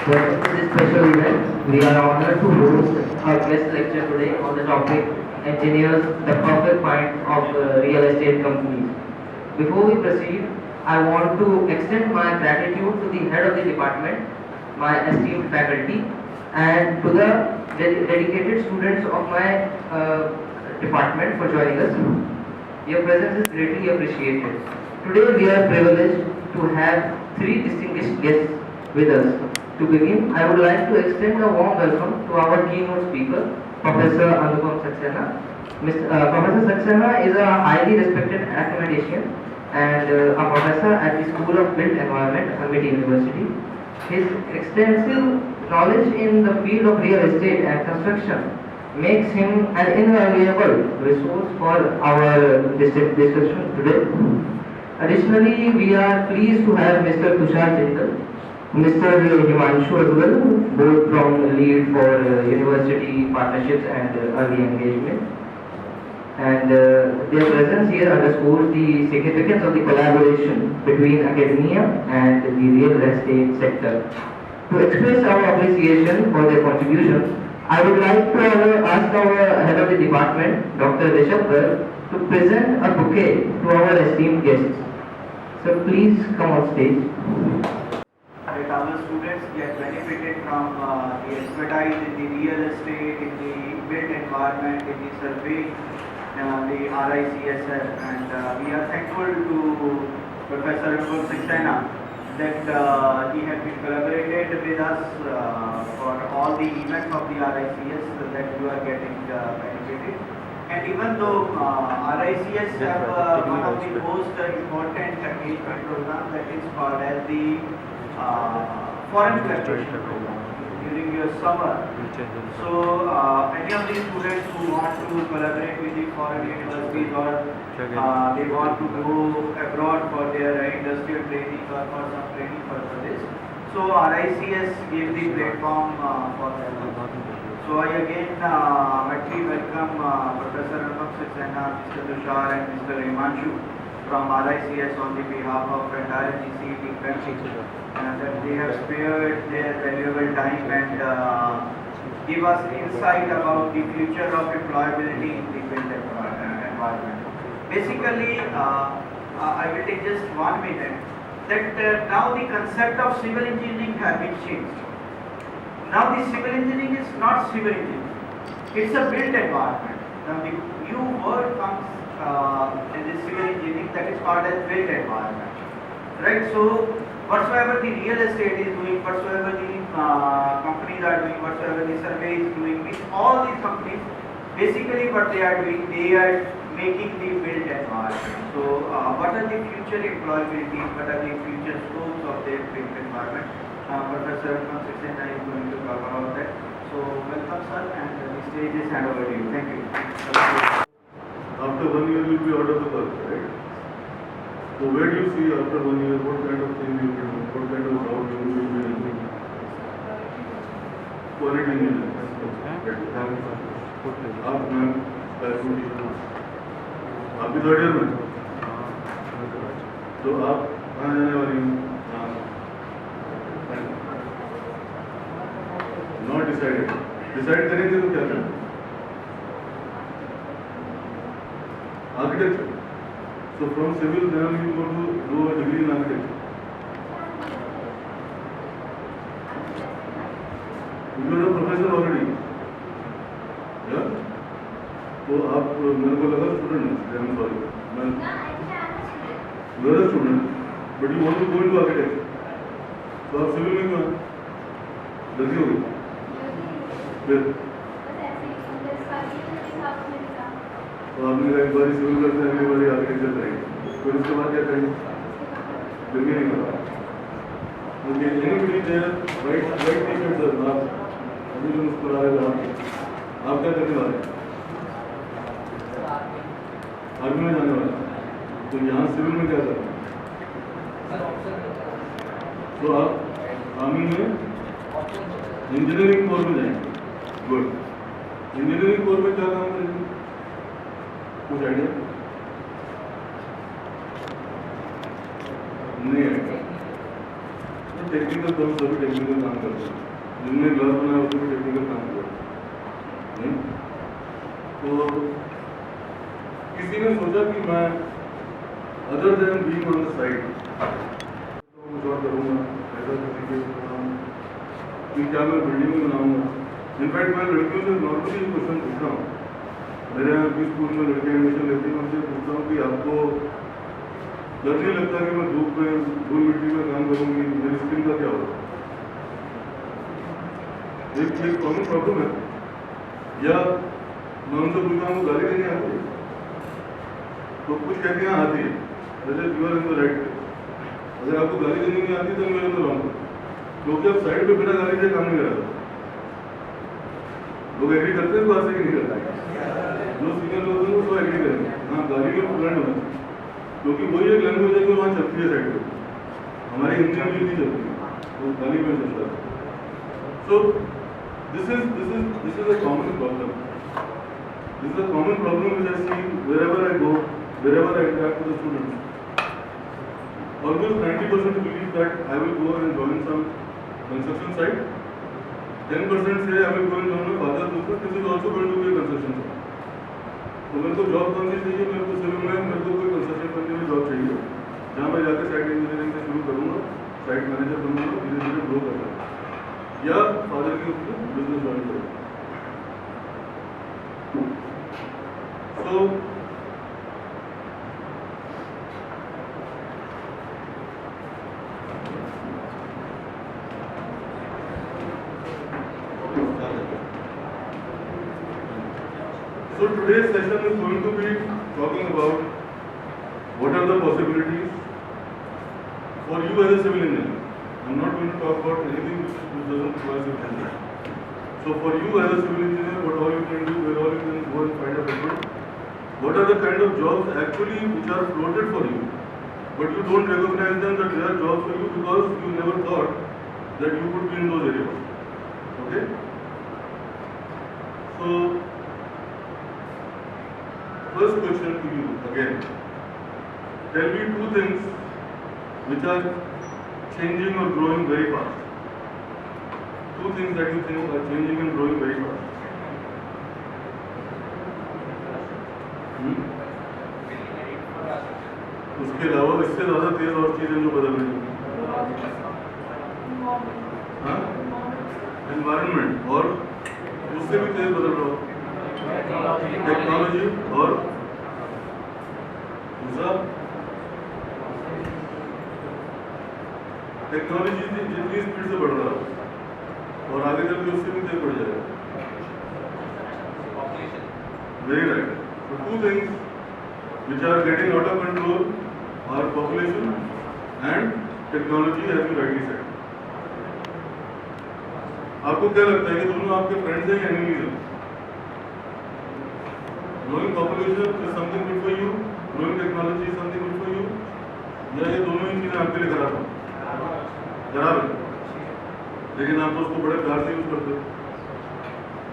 Welcome to this special event. We are honored to host our guest lecture today on the topic Engineers, the perfect mind of real estate companies. Before we proceed, I want to extend my gratitude to the head of the department, my esteemed faculty, and to the dedicated students of my department for joining us. Your presence is greatly appreciated. Today we are privileged to have three distinguished guests with us. To begin, I would like to extend a warm welcome to our keynote speaker, Professor Anupam Saxena. Professor Saxena is a highly respected academician and a professor at the School of Built Environment, Amity University. His extensive knowledge in the field of real estate and construction makes him an invaluable resource for our discussion today. Additionally, we are pleased to have Mr. Tushar Jindal, Mr. Himanshu as well, both from lead for university partnerships and early engagement. And their presence here underscores the significance of the collaboration between academia and the real estate sector. To express our appreciation for their contributions, I would like to ask our head of the department, Dr. Rishabh Garg, to present a bouquet to our esteemed guests. So please come on stage. That our students get benefited from the expertise in the real estate, in the built environment, in the survey, the RICSL, and we are thankful to Professor Anupam Saxena that he has been collaborated with us for all the events of the RICS that you are getting benefited. And even though RICS have one of the most important engagement program that is called as the foreign collaboration program during your summer. So any of the students who want to collaborate with the foreign universities or they want to go abroad for their industrial training or for some training purposes. So RICS gave the platform for them. So I again heartily welcome Professor Anupam Saxena, Mr. Tushar and Mr. Himanshu from RICS on the behalf of entire GCET family, that they have spared their valuable time and give us insight about the future of employability in the built environment. Basically, I will take just 1 minute that now the concept of civil engineering has been changed. Now the civil engineering is not civil engineering, it's a built environment. Now the new word comes in the civil engineering that is called as built environment. Right? So whatsoever the real estate is doing, whatsoever the companies are doing, whatsoever the survey is doing, with all these companies, basically what they are doing, they are making the built environment. So what are the future employability, what are the future scopes of their built environment? Professor Anupam Saxena is going to talk about that. So welcome sir, and the stage is hand over to you. Thank you. After 1 year you will be out of the work, right? So where do you see after 1 year, what kind of thing you will do, what kind of job you will be doing? Quality engineering. आप ma'am आप भी 3rd year में, तो आप कहाँ जाने वाली हैं? नॉट डिसाइडेड, डिसाइड करेंगे तो क्या करें? Architecture. So from civil, then you go to do a degree in architecture. You are a professor already. Yeah. So आप मेरे को लगा student है. I'm sorry. You are a student, but you want to go into architecture. So आप civil में क्यों हैं? जल्दी हो गई. फिर तो आपने एक बार सिविल करते हैं, अगली बार आर्किटेक्चर करेंगे, फिर उसके बाद क्या करेंगे? फिर भी नहीं करना। मुझे anybody there right t shirt sir, आप अभी जो मुस्कुरा रहे हैं, आप क्या करने वाले हैं? आर्मी में जाने वाले हैं, तो यहाँ सिविल में क्या करना है? तो आप आर्मी में इंजीनियरिंग कोर में जाएंगे। गुड। इंजीनियरिंग कोर में क्या काम करेंगे? कुछ आइडिया नहीं आएगा। टेक्निकल काम, सभी टेक्निकल काम करते हैं। जिनने ग्लास बनाया उसमें भी टेक्निकल काम किया नहीं। तो किसी ने सोचा कि मैं other than being on the side कुछ और करूँगा, ऐसा किसी के कि क्या मैं बिल्डिंग बनाऊँगा। इनफैक्ट मैं लड़कियों से नॉर्मली क्वेश्चन पूछता हूँ, मेरे यहाँ भी स्कूल में लड़के एडमिशन लेते हैं, उनसे पूछता हूँ कि आपको डर नहीं लगता कि मैं धूप में धूल मिट्टी में काम करूँगी, मेरी स्किन का क्या होगा। एक कॉमन प्रॉब्लम है। या मैं उनसे पूछता हूँ गाली देनी आती है, तो कुछ कहते हैं आती है, वैसे you are in the right. अगर आपको गाली देनी नहीं आती तो मेरे अंदर रॉन्ग, क्योंकि आप साइड पे बिना गाली से काम नहीं करा। लोग एग्री करते हैं इस बात से कि नहीं करते, जो सीनियर लोग हैं वो एग्री करेंगे, हाँ गाली में फ्लुएंट होना चाहिए, क्योंकि वही एक लैंग्वेज है जो वहाँ चलती है साइड पे। हमारी हिंदी में नहीं चलती है, तो गाली में चलता है। सो this is a common problem. This is a common problem which I see wherever I go, wherever I interact with the students. Almost 90% believe that I will go and join some construction site. 10% say I will go and join my father's business. This is also going to be a construction site. तो मेरे को job कौन सी चाहिए? मेरे को civil में, मेरे को कोई कंस्ट्रक्शन कंपनी में जॉब चाहिए, जहाँ मैं जाकर साइट इंजीनियरिंग से शुरू करूँगा, साइट मैनेजर बनूँगा, धीरे धीरे ग्रो करूँगा, या फादर के उसमें बिजनेस ज्वाइन करूँ। सो today's session is going to be talking about what are the possibilities for you as a civil engineer. I'm not going to talk about anything which doesn't require civil engineering. So for you as a civil engineer, what all you can do, where all you can go and find a people, what are the kind of jobs actually which are floated for you, but you don't recognize them that they are jobs for you because you never thought that you could be in those areas. Okay? So first question to you again. Tell me two things which are changing or growing very fast. Two things that you think are changing and growing very fast. उसके अलावा इससे ज़्यादा तेज और चीज़ें जो बदल रही हैं, हाँ, एनवायरनमेंट, और उससे भी तेज बदल रहा हो टेक्नोलॉजी, और दूसरा टेक्नोलॉजी जितनी स्पीड से बढ़ रहा है और आगे चल के उससे भी तेज बढ़ जाएगा। Very right. So two things which are getting out of control are population and technology, as you rightly said. आपको क्या लगता है कि दोनों आपके फ्रेंड्स हैं या एनिमीज हैं? Growing population is something good for you, growing technology is something good for you, या ये दोनों ही चीज़ें आपके लिए खराब हैं? खराब है, लेकिन आप तो उसको बड़े प्यार से यूज करते हो।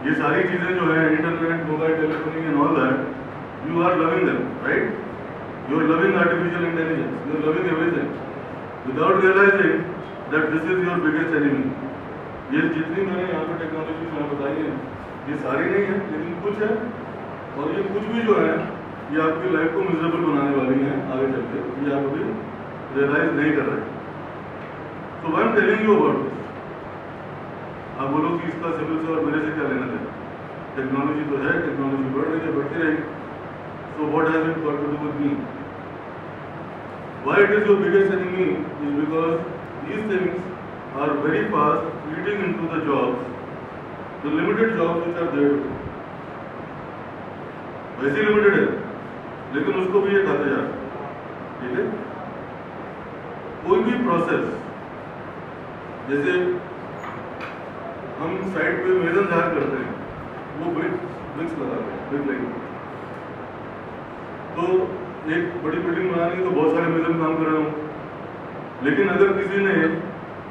ये सारी चीज़ें जो है internet, mobile, telephoning and all that, you are loving them, right? You are loving artificial intelligence, you are loving everything without realizing that this is your biggest enemy. ये जितनी मैंने यहाँ पे टेक्नोलॉजी यहाँ बताई है, ये सारी नहीं है, लेकिन कुछ है, और ये कुछ भी जो है ये आपकी लाइफ को मिजरेबल बनाने वाली है आगे चल के, ये आप अभी रियलाइज नहीं कर रहे। So I am telling you about this. आप बोलो कि इसका सिविल से और मेरे से क्या लेना देना? टेक्नोलॉजी तो है, टेक्नोलॉजी बढ़ रही है, बढ़ती रहेगी। So what has it got to do with me? Why it is your biggest enemy is because these things are very fast eating into the jobs, the limited jobs which are there. वैसे limited है, लेकिन उसको भी ये खाते जा रहे हैं, ठीक है? कोई भी प्रोसेस, जैसे हम साइड पे मेजन जार करते हैं, वो ब्रिक्स लगाते हैं, ब्रिक लाइन। तो एक बड़ी बिल्डिंग बनानी है तो बहुत सारे मेजन काम कर रहे हो, लेकिन अगर किसी ने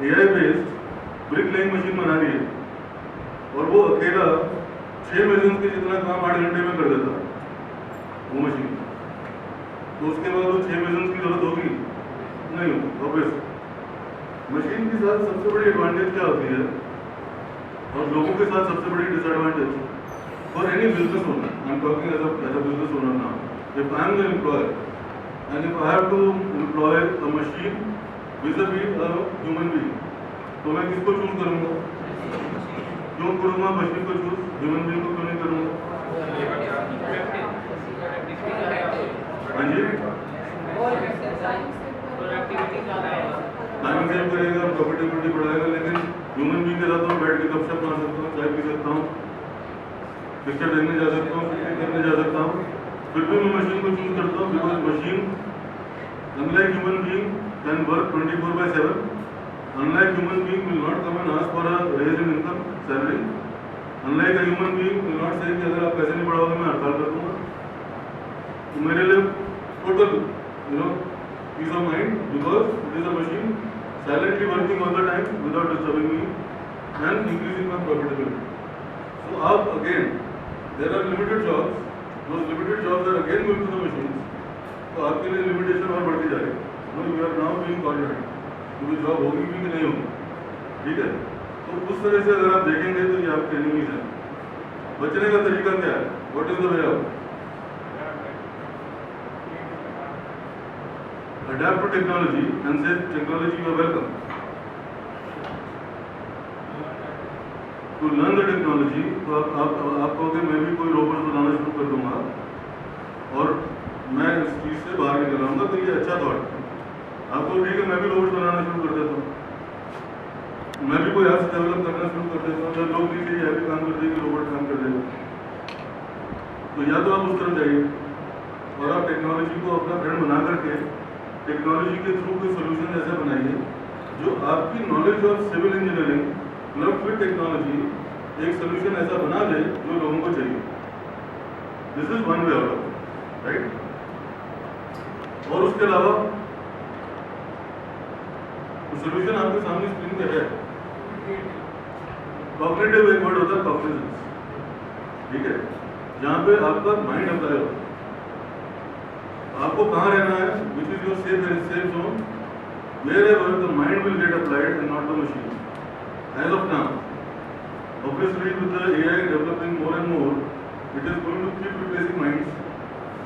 AI based brick line machine बना ली है और वो अकेला 6 मेजन के जितना काम 8 घंटे में कर देता है वो मशीन, तो उसके बाद वो 6 मेजन की जरूरत होगी नहीं होगी, ऑब्वियस। मशीन के साथ सबसे बड़ी एडवांटेज क्या होती है और लोगों के साथ सबसे बड़ी disadvantage for any business owner, I am talking as a business owner now, if I am the employer and if I have to employ a machine vis-a-vis a human being, तो मैं किसको चूज करूंगा? क्यों करूंगा machine को choose, human being को क्यों नहीं करूंगा? हाँ जी, टाइम सेव करेगा, प्रॉफिटेबिलिटी बढ़ाएगा, लेकिन ह्यूमन बीइंग के साथ मैं बैठ के गपशप मार सकता हूँ, चाय पी सकता हूँ, पिक्चर देखने जा सकता हूँ, पिक्चर करने जा सकता हूँ, फिर भी मैं मशीन को चूज करता हूँ because machine unlike human being can work 24/7. Unlike human being will not come and ask for a raise in income salary. Unlike a human being will not say कि अगर आप पैसे नहीं बढ़ाओगे मैं हड़ताल कर दूंगा. तो मेरे लिए total peace of mind because it is a machine silently working all the time without disturbing me and increasing my profitability. So आप again there are limited jobs. Those limited jobs are again going to the machines. तो आपके लिए limitation और बढ़ती जाएगी। No you are now being confident क्योंकि job होगी भी कि नहीं होगी, ठीक है। तो उस तरह से अगर आप देखेंगे तो ये आपके एनिमीज हैं। बचने का तरीका क्या है? What is the way out? Adapt to technology and से technology you are welcome to learn the technology. तो आप कहोगे मैं भी कोई रोबोट बनाना शुरू कर दूंगा और मैं इस चीज़ से बाहर निकल रहा हूँ, तो ये अच्छा थॉट। आपको ठीक है, मैं भी रोबोट बनाना शुरू कर देता हूँ, मैं भी कोई ऐप्स डेवलप करना शुरू कर देता हूँ, जब लोग भी चाहिए ऐप काम कर देगी, रोबोट काम कर देगा। तो या तो आप उस तरफ जाइए और आप टेक्नोलॉजी को अपना फ्रेंड बना करके टेक्नोलॉजी के थ्रू कोई सोल्यूशन ऐसा बनाइए जो आपकी knowledge of civil engineering plus with technology एक सोल्यूशन ऐसा बना दे जो लोगों को चाहिए। This is one way out, right. और उसके अलावा सोल्यूशन आपके सामने स्क्रीन पे है। कॉग्निटिव एक वर्ड होता है कॉग्निजेंस, ठीक है, जहाँ पे आपका माइंड अप्लाई होता है। आपको कहाँ रहना है, which is your safe zone, wherever the mind will get applied and not the machine. As of now, obviously with the AI developing more and more, it is going to keep replacing minds.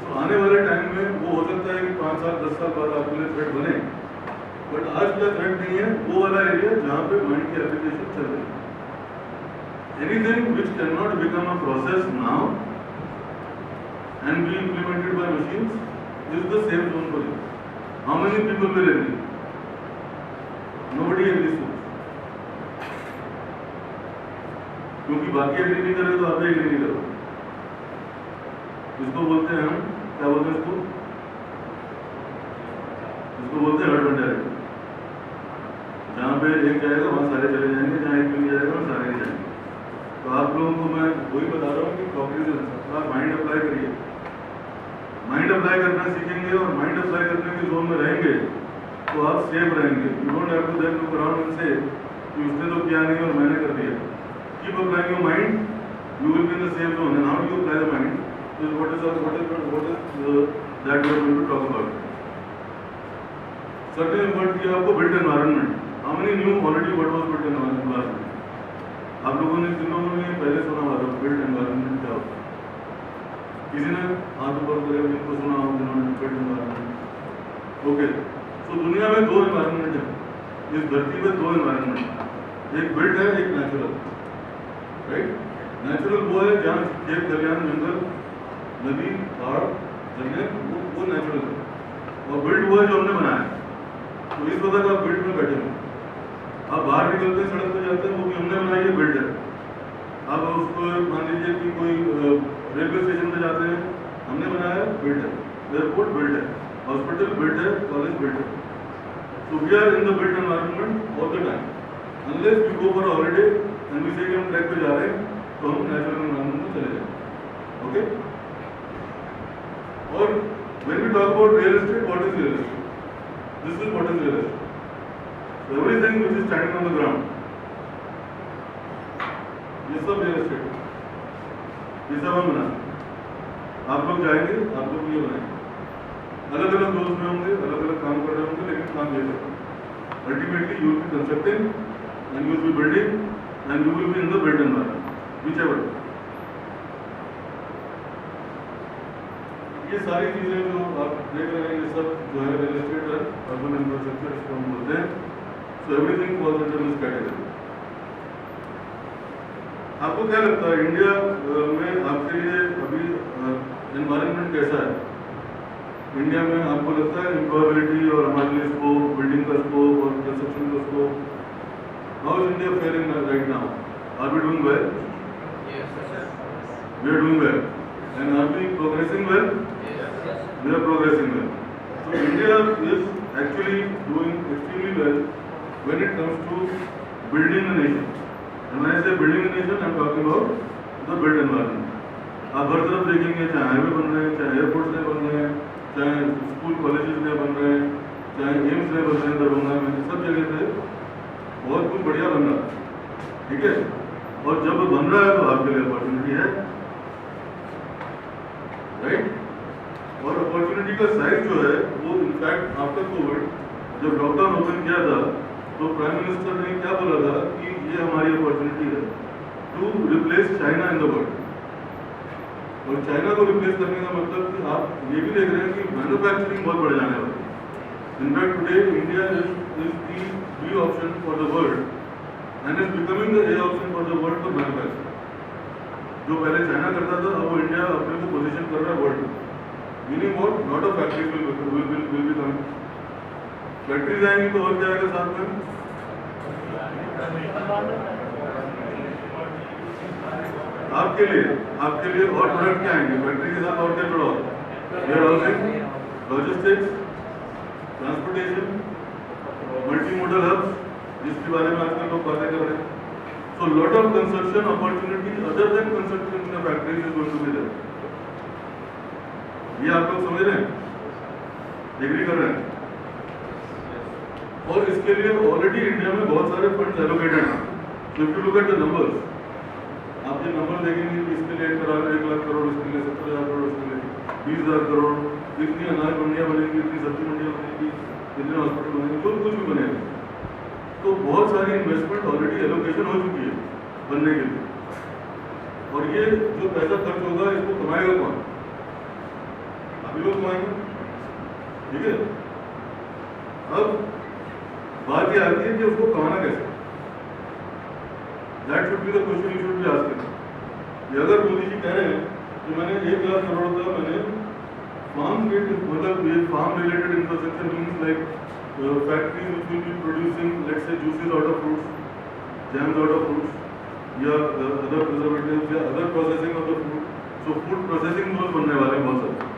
तो आने वाले time में वो हो सकता है कि 5 साल 10 साल बाद आपके लिए थ्रेट बने, बट आज का थ्रेट नहीं है वो वाला एरिया जहाँ पे माइंड की एप्लीकेशन चल रही है। Anything which can not become a process now and be implemented by machines is the safe zone for you. How many people will agree? Nobody agrees to, क्योंकि बाकी एग्री नहीं करे तो आप एग्री नहीं करो। इसको बोलते हैं हम, क्या बोलते हैं इसको? इसको बोलते हैं हर्ड मेंटालिटी। जहाँ पे एक जाएगा वहाँ सारे चले जाएंगे, जहाँ एक भी नहीं जाएगा वहाँ सारे नहीं जाएंगे। तो आप लोगों को मैं वही बता रहा हूँ कि कॉग्निजेंस, आप माइंड अप्लाई करिए। माइंड अप्लाई करना सीखेंगे और माइंड अप्लाई करने के जोन में रहेंगे तो आप सेफ रहेंगे। You don't have to then look around and say कि उसने तो किया नहीं और मैंने कर दिया। Keep applying your mind, you will be in the safe zone. And how do you apply the mind? What is that we are going to talk about? Certain word किया आपको built environment. How many knew already what was built environment? आप लोगों ने किन लोगों ने पहले सुना हुआ था built environment क्या होता है? किसी ने हाथ ऊपर करे जिनको सुना हो जिन्होंने built environment? Okay. So दुनिया में 2 environment है। इस धरती पे 2 environment, एक built है, एक natural, right? Natural वो है जहाँ खेत खलियान जंगल नदी पहाड़ जंगल वो नेचुरल है, और बिल्ड हुआ है जो हमने बनाया है। तो इस वक्त आप बिल्ड में बैठे हैं, आप बाहर निकलते हैं सड़क पे जाते हैं, वो भी हमने बनाई है, बिल्ड है। आप उसको मान लीजिए कि कोई रेलवे स्टेशन पे जाते हैं, हमने बनाया है, बिल्ड है। एयरपोर्ट बिल्ड है, हॉस्पिटल बिल्ड है, कॉलेज बिल्ड है। So we are in the built environment all the time. Unless we go for a holiday and we say कि हम ट्रैक पे जा रहे हैं, तो हम नेचुरल एनवायरनमेंट में चले जाएं। ओके? और when we talk about real estate, what is real estate? This is what is real estate. So everything which is standing on the ground, ये सब real estate, ये सब हम बनाते हैं। आप लोग जाएंगे, आप लोग ये बनाएंगे, अलग अलग रोज में होंगे, अलग अलग काम कर रहे होंगे, लेकिन काम ये करते हैं। ultimately you will be constructing and you will be building and you will be in the built environment, whichever. ये सारी चीजें जो आप देख रहे हैं ये सब जो है रियल एस्टेट है, अर्बन इंफ्रास्ट्रक्चर इसको हम बोलते हैं. So everything falls under this category. आपको क्या लगता है इंडिया में आपके लिए अभी एनवायरनमेंट कैसा है? इंडिया में आपको लगता है एम्प्लॉयबिलिटी और हमारे लिए स्कोप, बिल्डिंग का स्कोप और कंस्ट्रक्शन का scope, how is India faring right now? Are we doing well? We are doing well. And are we progressing well? We are progressing well. So India is actually doing extremely well when it comes to building a nation. And when I say building a nation, I am talking about the built environment. आप हर तरफ देखेंगे, चाहे highway बन रहे हैं, चाहे airports नए बन रहे हैं, चाहे स्कूल कॉलेजेस नए बन रहे हैं, चाहे एम्स नए बन रहे हैं दरभंगा में, सब जगह पे बहुत कुछ बढ़िया बन रहा है. ठीक है. और जब बन रहा है तो आपके लिए अपॉर्चुनिटी है, राइट? और अपॉर्चुनिटी का साइज जो है वो इनफैक्ट आफ्टर कोविड जब लॉकडाउन ओपन किया था तो प्राइम मिनिस्टर ने क्या बोला था कि ये हमारी अपॉर्चुनिटी है to replace China in the world. और चाइना को रिप्लेस करने का मतलब कि आप ये भी देख रहे हैं कि मैन्युफैक्चरिंग बहुत बढ़ जाने वाली है. In fact today India is the B option for the world and is becoming the A option for the world for manufacturing. जो पहले चाइना करता था अब वो इंडिया अपने को पोजीशन कर रहा है वर्ल्ड में. Meaning what? Lot of factories will be coming. Factories आएंगी तो और क्या आएगा साथ में? आपके लिए और प्रोडक्ट क्या आएंगे? फैक्ट्री के साथ और क्या जुड़ा होगा? Warehousing, logistics, transportation, multi modal hubs, जिसके बारे में आजकल लोग बातें कर रहे हैं. So lot of construction opportunities other than construction in the factories is going to be there. ये आप लोग समझ रहे हैं, एग्री कर रहे हैं. और इसके लिए ऑलरेडी इंडिया में बहुत सारे फंड्स एलोकेटेड हैं. तो if you look at the numbers, आप ये नंबर देखेंगे कि इसके लिए 1 लाख करोड़, इसके लिए 70,000 करोड़, इसके लिए 20,000 करोड़, इतनी अनाज मंडियाँ बनेंगी, इतनी सब्जी मंडियाँ बनेंगी, इतने हॉस्पिटल बनेंगे, जो कुछ भी बनेगा. तो बहुत सारी इन्वेस्टमेंट ऑलरेडी एलोकेशन हो चुकी है बनने के लिए. और ये जो पैसा खर्च होगा इसको कमाएगा कौन? अभी लोग कमाएंगे. ठीक है. अब बात ये आती है कि उसको कमाना कैसे. That should be the question you should be asking. अगर मोदी जी कह रहे हैं कि मैंने 1 लाख करोड़ का मैंने फार्म मतलब ये farm related infrastructure means like factory which will be producing let's say juices out of fruits, jams out of fruits या अदर प्रिजर्वेटिव्स या other processing of the food. So food processing zone बनने वाले हैं बहुत सारे.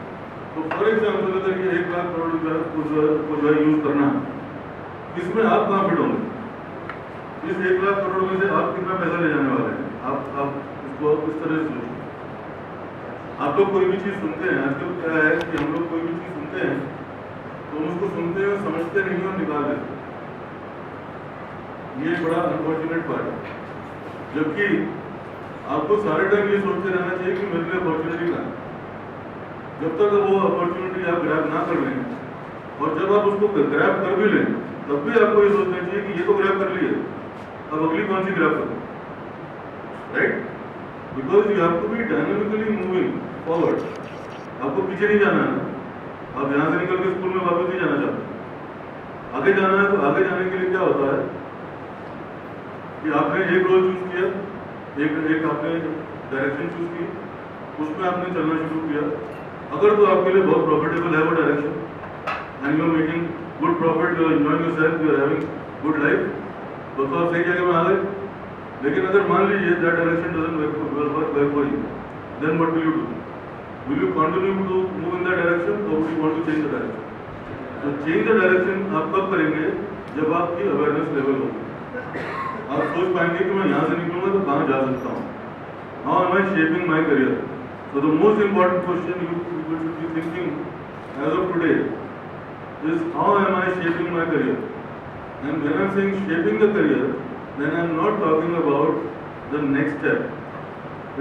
तो for example अगर ये 1 लाख करोड़ को जो है यूज करना है, इसमें आप कहाँ फिट होंगे? इस 1 लाख करोड़ में से आप कितना पैसा ले जाने वाले हैं? आप इसको इस तरह से सोचिए. आप लोग कोई भी चीज़ सुनते हैं, आजकल क्या है कि हम लोग कोई भी चीज़ सुनते हैं तो हम उसको सुनते हैं, समझते नहीं और निकाल देते हैं. ये बड़ा अनफॉर्चुनेट पार्ट है. जबकि आपको सारे टाइम ये सोचते रहना चाहिए कि मेरे लिए अपॉर्चुनिटी का है. जब तक वो अपॉर्चुनिटी आप ग्रैब ना कर लें और जब आप उसको ग्रैब कर भी लें तब भी आपको ये सोचना चाहिए कि ये तो ग्रैब कर लिए, अब अगली कौन सी ग्रैब करें. Right? Because you have to be dynamically moving forward. आपको पीछे नहीं जाना है. आप यहाँ से निकल के स्कूल में वापस नहीं जाना चाहते. आगे जाना है. तो आगे जाने के लिए क्या होता है कि आपने एक रोल चूज किया, एक आपने डायरेक्शन चूज की, उसमें आपने चलना शुरू किया. अगर तो आपके लिए बहुत प्रॉफिटेबल है वो direction and you are making good profit, you are enjoying yourself, you are having good life, तो आप सही जगह में आ गए. लेकिन अगर मान लीजिए that direction doesn't work well for you, then what will you do? Will you continue to move in that direction और will you want to change the direction? तो चेंज द डायरेक्शन आप कब करेंगे? जब आपकी अवेयरनेस लेवल होगी. आप सोच पाएंगे कि मैं यहाँ से निकलूंगा तो कहाँ जा सकता हूँ. How am I shaping my career? So the most important question you should be thinking as of today is how am I shaping my career? And when I am saying shaping the career, then I am not talking about the next step.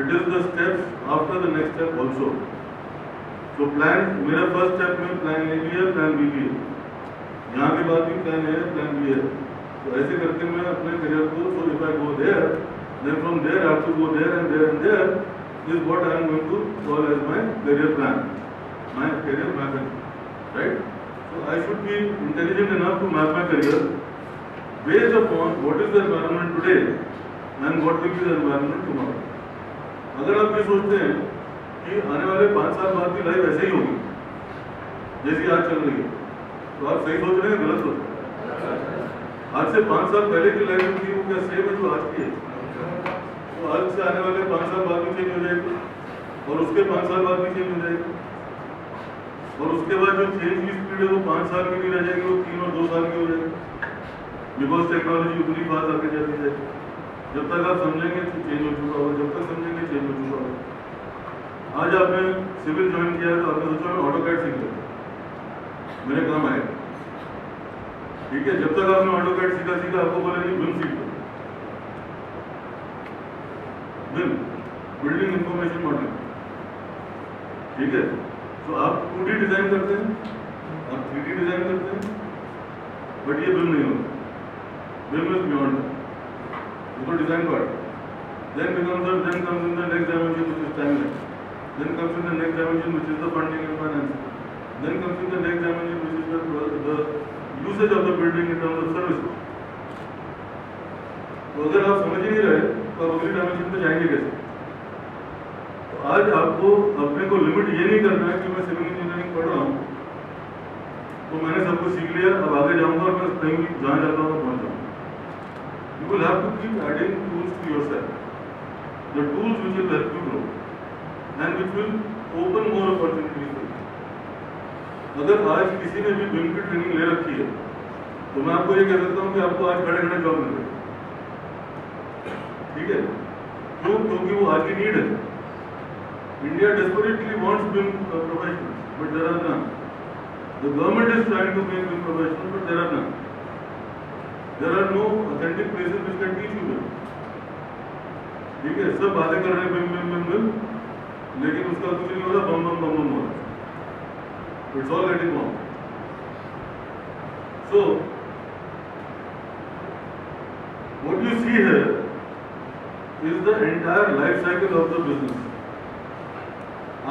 It is the steps after the next step also. So plan, मेरा first step में plan A भी है, plan B भी है. यहाँ के बाद भी प्लान है, प्लान बी है। तो ऐसे करके मैं अपने करियर को, so if I go there, then from there I have to go there and there and there is what I am going to call as my career plan, my career mapping, right? So I should be intelligent enough to map my career based upon what is the environment today and what will be the environment tomorrow. अगर आप ये सोचते हैं कि आने वाले 5 साल बाद की लाइफ ऐसे ही होगी जैसी आज चल रही है, तो आप सही सोच रहे हैं, गलत सोच रहे हैं। आज से 5 साल पहले की लाइफ थी वो क्या सेम है जो आज की है? तो आज से आने वाले 5 साल बाद भी चेंज हो जाएगी और उसके 5 साल बाद भी चेंज हो जाएगी और उसके बाद जो चेंज की स्पीड है वो 5 साल की नहीं रह जाएगी, वो 3 और 2 साल की हो जाएगी, बिकॉज टेक्नोलॉजी उतनी फास्ट आगे चलती जाएगी। जब तक आप समझेंगे तो चेंज हो चुका होगा, जब तक समझेंगे चेंज हो चुका होगा। आज आपने सिविल ज्वाइन किया है तो आपने सोचा मैं ऑटोकैड सीख लूँ, मेरे काम आएगा, ठीक है। जब तक आपने ऑटोकैड सीखा आपको बोलेंगे बिम सीख लो, बिम बिल्डिंग इंफॉर्मेशन मॉडलिंग, ठीक है। तो आप 2D डिजाइन करते हैं, आप 3D डिजाइन करते हैं, बट ये बिम नहीं होता, बिम इज बियॉन्ड तो design part. then comes in the next dimension which is timeline, then comes in the next dimension which is the funding and finance, then comes in the next dimension which is the usage of the building in terms of services। तो अगर आप समझ ही नहीं रहे तो आप अगली dimension पे जाएंगे कैसे? तो आज आपको अपने को लिमिट ये नहीं करना है कि मैं सिविल इंजीनियरिंग पढ़ रहा हूँ तो मैंने सब कुछ सीख लिया, अब आगे जाऊंगा और मैं कहीं जहाँ जाता हूँ पहुँच जाऊँगा। You will have to keep adding tools to yourself, the tools which will help you grow and which will open more opportunities for you। अगर आज किसी ने भी बिम की ट्रेनिंग ले रखी है तो मैं आपको ये कह सकता हूँ कि आपको आज खड़े खड़े जॉब मिल रही है, ठीक है। क्यों? क्योंकि वो आज की नीड है। India desperately wants BIM professionals, but there are none. The government is trying to make BIM professionals, but there are none. There are no authentic places which can teach you BIM. ठीक है, सब बातें कर रहे हैं BIM BIM BIM BIM, लेकिन उसका कुछ नहीं हो रहा, बम बम बम बम हो रहा। It's all getting wrong. So, what you see here is the entire life cycle of the business.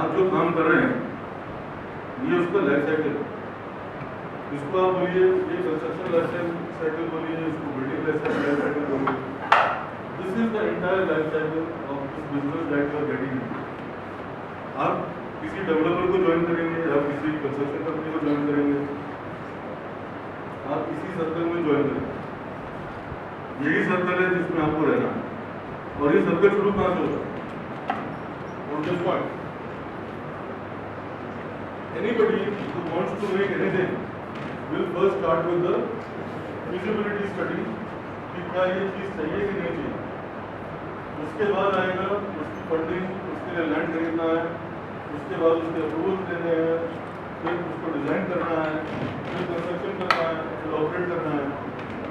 आप जो काम कर रहे हैं ये उसका लाइफ साइकिल है। इसको आप बोलिए ये कंस्ट्रक्शन लाइफ साइकिल बोलिए, इसको बिल्डिंग लाइफ साइकिल बोलिए। This is the entire life cycle of this business that you are getting. आप किसी डेवलपर को ज्वाइन करेंगे, आप किसी कंस्ट्रक्शन कंपनी को ज्वाइन करेंगे, आप इसी सर्कल में ज्वाइन करेंगे। यही सर्कल है जिसमें आपको रहना है और ये सर्कल शुरू कहाँ से होता है? On this point. Anybody who wants to make anything will first start with the feasibility study कि क्या ये चीज़ चाहिए कि नहीं चाहिए। उसके बाद आएगा उसकी फंडिंग, उसके लिए लैंड खरीदना है, उसके बाद उसके अप्रूवल देने हैं, फिर उसको डिज़ाइन करना है, फिर कंस्ट्रक्शन करना है, फिर ऑपरेट करना है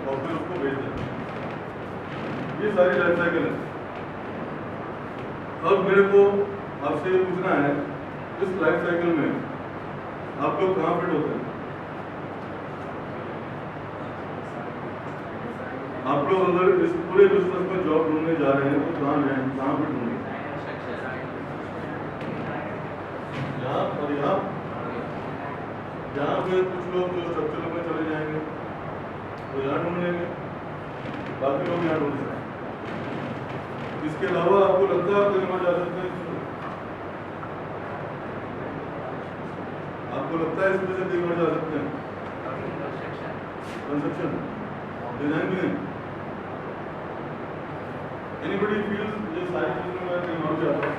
और फिर उसको बेच देना है। ये सारी लाइफ साइकिल है। अब मेरे को आपसे ये पूछना है, इस लाइफ साइकिल में आप लोग कहाँ फिट होते हैं? आप लोग अगर इस पूरे बिजनेस में जॉब ढूंढने जा रहे हैं तो कहाँ हैं, कहाँ फिट होंगे? यहाँ और यहाँ। यहाँ पे कुछ लोग जो स्ट्रक्चर में चले जाएंगे वो यहाँ ढूंढ लेंगे, बाकी लोग यहाँ ढूंढ लेंगे। इसके अलावा आपको लगता है आप कहीं और जा सकते हैं? आपको लगता है इसमें से कहीं और जा सकते हैं? कंस्ट्रक्शन डिजाइन भी नहीं। एनीबडी फील्स ये सारी चीजों में कहीं और जाता है?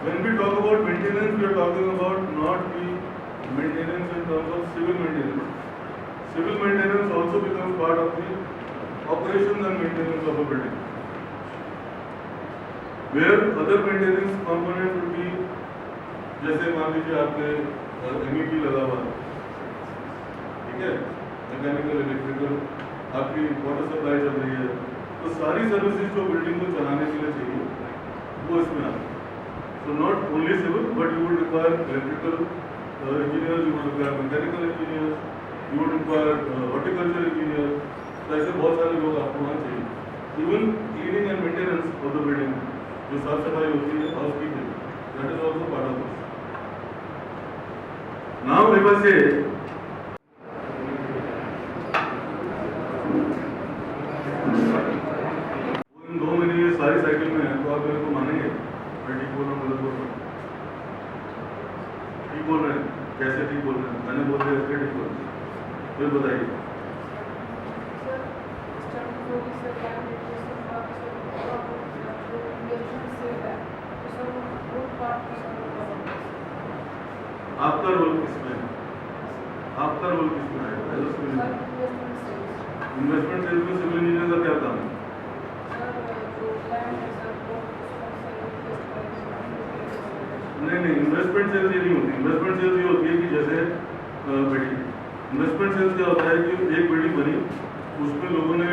When we talk about maintenance, we are talking about not the maintenance in terms of civil maintenance. Civil maintenance also becomes part of the operations and maintenance of a building, where other maintenance component would be, जैसे मान लीजिए आपने MEP लगा हुआ है, ठीक है, mechanical electrical, आपकी वाटर सप्लाई चल रही है, तो सारी सर्विसेज जो बिल्डिंग को चलाने के लिए चाहिए वो इसमें आती है। So not only civil, but you would require electrical, engineers, you would require mechanical engineers, you would require horticulture engineers. तो ऐसे बहुत सारे लोग आपको वहाँ चाहिए. Even cleaning and maintenance of the building, जो साफ सफाई होती है, housekeeping, that is also part of this. Now if I say इन 2 महीने ये सारी साइकिल में है, तो आप मेरे को मानेंगे मैं ठीक बोल रहा हूँ, गलत बोल रहा हूँ? ठीक बोल रहे हैं? कैसे ठीक बोल रहे हैं? मैंने बोल दिया इसलिए ठीक बोल रहे हैं. फिर बताइए. आपका रोल किसमें है? आपका रोल किसमें है? इन्वेस्टमेंट सेल्स में सिविल इंजीनियर का क्या काम है? नहीं, इन्वेस्टमेंट सेल्स ये नहीं होती. इन्वेस्टमेंट सेल्स ये होती है कि जैसे बिल्डिंग, इन्वेस्टमेंट सेल्स क्या होता है कि एक बिल्डिंग बनी, उसमें लोगों ने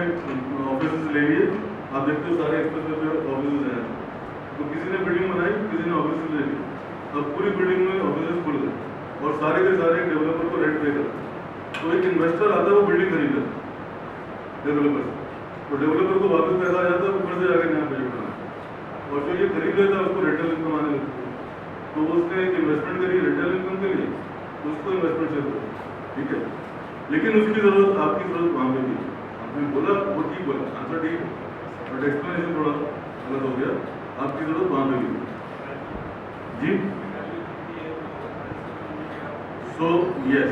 ऑफिस ले लिए. आप देखते हो सारे एक्सप्रेस पे ऑफिस हैं, तो किसी ने बिल्डिंग बनाई, किसी ने ऑफिस ले ली. अब पूरी बिल्डिंग में ऑफिस खुल गए और सारे के सारे डेवलपर को रेंट पे कर. तो एक इन्वेस्टर आता है, वो बिल्डिंग खरीदता है डेवलपर, तो डेवलपर को वापस पैसा आ जाता है, ऊपर से जाकर नया प्रोजेक्ट बनाना. और जो ये खरीद लेता है उसको रेंटल इनकम आने लगती है. तो उसने एक इन्वेस्टमेंट करी रेंटल इनकम के लिए, तो उसको इन्वेस्टमेंट से करो. ठीक है, लेकिन उसकी जरूरत, आपकी जरूरत वहाँ पे भी. आपने बोला वो ठीक बोला, आंसर ठीक है, बट एक्सप्लेनेशन थोड़ा गलत हो गया. आपकी जरूरत वहाँ पे भी जी. सो यस,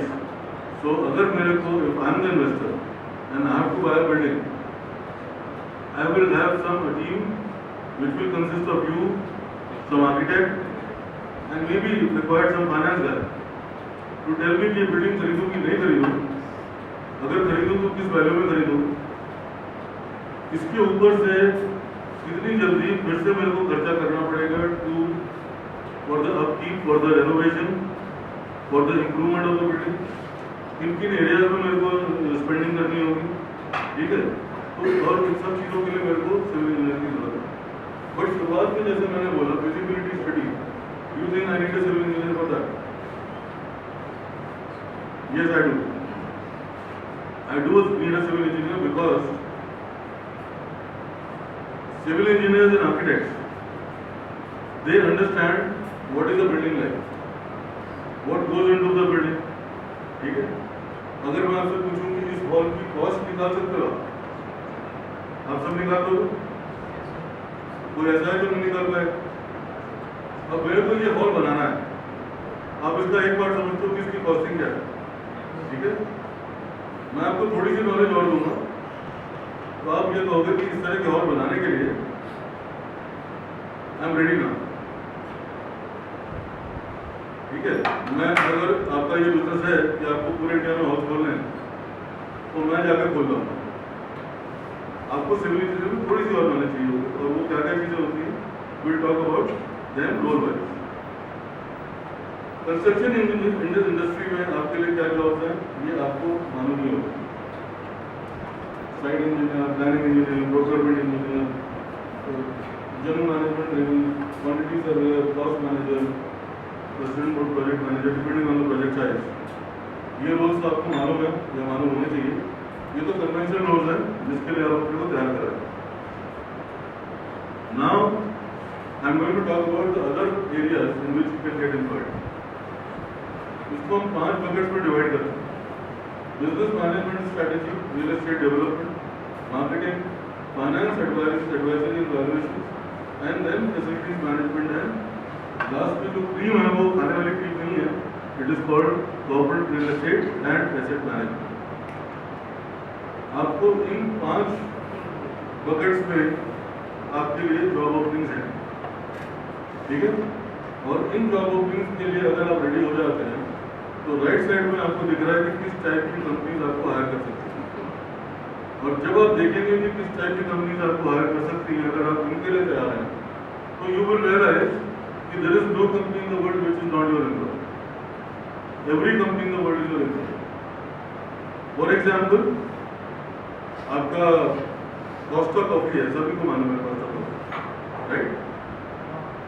सो अगर मेरे को, if I am the investor and I have to buy a building, I will have some team which will consist of you, some architect, and maybe required some finance guy to tell me कि ये building खरीदूं कि नहीं खरीदूं, अगर खरीदूं तो किस वैल्यू में खरीदूं, इसके ऊपर से कितनी जल्दी फिर से मेरे को खर्चा करना पड़ेगा to for the upkeep, for the renovation, for the improvement of the building, किन किन एरियाज में मेरे को स्पेंडिंग करनी होगी. ठीक है, तो और इन सब चीज़ों के लिए मेरे को सिविल इंजीनियर की जरूरत है. बट शुरुआत में जैसे मैंने बोला feasibility study, you think I need a civil engineer for that? Yes I do. I do need a civil engineer because civil engineers and architects, they understand what is the building like, what goes into the building. ठीक है, अगर मैं आपसे पूछूं कि इस hall की cost निकाल सकते हो आप सब निकाल दो? कोई ऐसा है जो नहीं निकाल पाए? अब मेरे को ये हॉल बनाना है, आप इसका एक बार समझते हो कि इसकी कॉस्टिंग क्या है. ठीक है, मैं आपको थोड़ी सी नॉलेज और दूंगा, तो आप ये कहोगे कि इस तरह के हॉल बनाने के लिए आई एम रेडी ना. ठीक है, मैं अगर आपका ये बिजनेस है कि आपको पूरे इंडिया में हाउस खोलने हैं, तो मैं जाकर खोल रहा हूँ. आपको सिविल इंजीनियर में थोड़ी सी और नॉलेज चाहिए होगी, और वो क्या क्या चीज़ें होती हैं, will talk about them role wise. Construction industry में आपके लिए क्या जॉब्स हैं ये आपको मालूम नहीं होगा. Site engineer, planning engineer, procurement engineer, general management, quantity surveyor, cost manager, president board project manager, depending on the project size. ये रोल्स आपको मालूम है या मालूम होने चाहिए. ये तो कन्वेंशनल रोल्स हैं जिसके लिए आप अपने को तैयार कर रहे हैं. Now I am going to talk about the other areas in which you can get employed. इसको हम 5 बकेट्स में डिवाइड करते हैं. Business management strategy, real estate development, marketing, finance advisory and valuation, and then facilities management. And last में जो cream है वो खाने वाली क्रीम नहीं है, it is called corporate real estate and asset management. आपको इन 5 बकेट्स में आपके लिए जॉब ओपनिंग्स हैं. ठीक है, और इन जॉब ओपनिंग्स के लिए अगर आप रेडी हो जाते हैं तो राइट साइड में आपको दिख रहा है कि किस टाइप की कंपनीज आपको हायर कर सकती हैं. और जब आप देखेंगे कि किस टाइप की कंपनीज आपको हायर कर सकती हैं, अगर आप इनके लिए तैयार हैं, तो यू विल रियलाइज कि there is no company in the world which is not your employer. Every company in the world is your employer. For example, आपका कॉस्टा कॉफी है, सभी को मालूम है कॉस्टा कॉफी, राइट?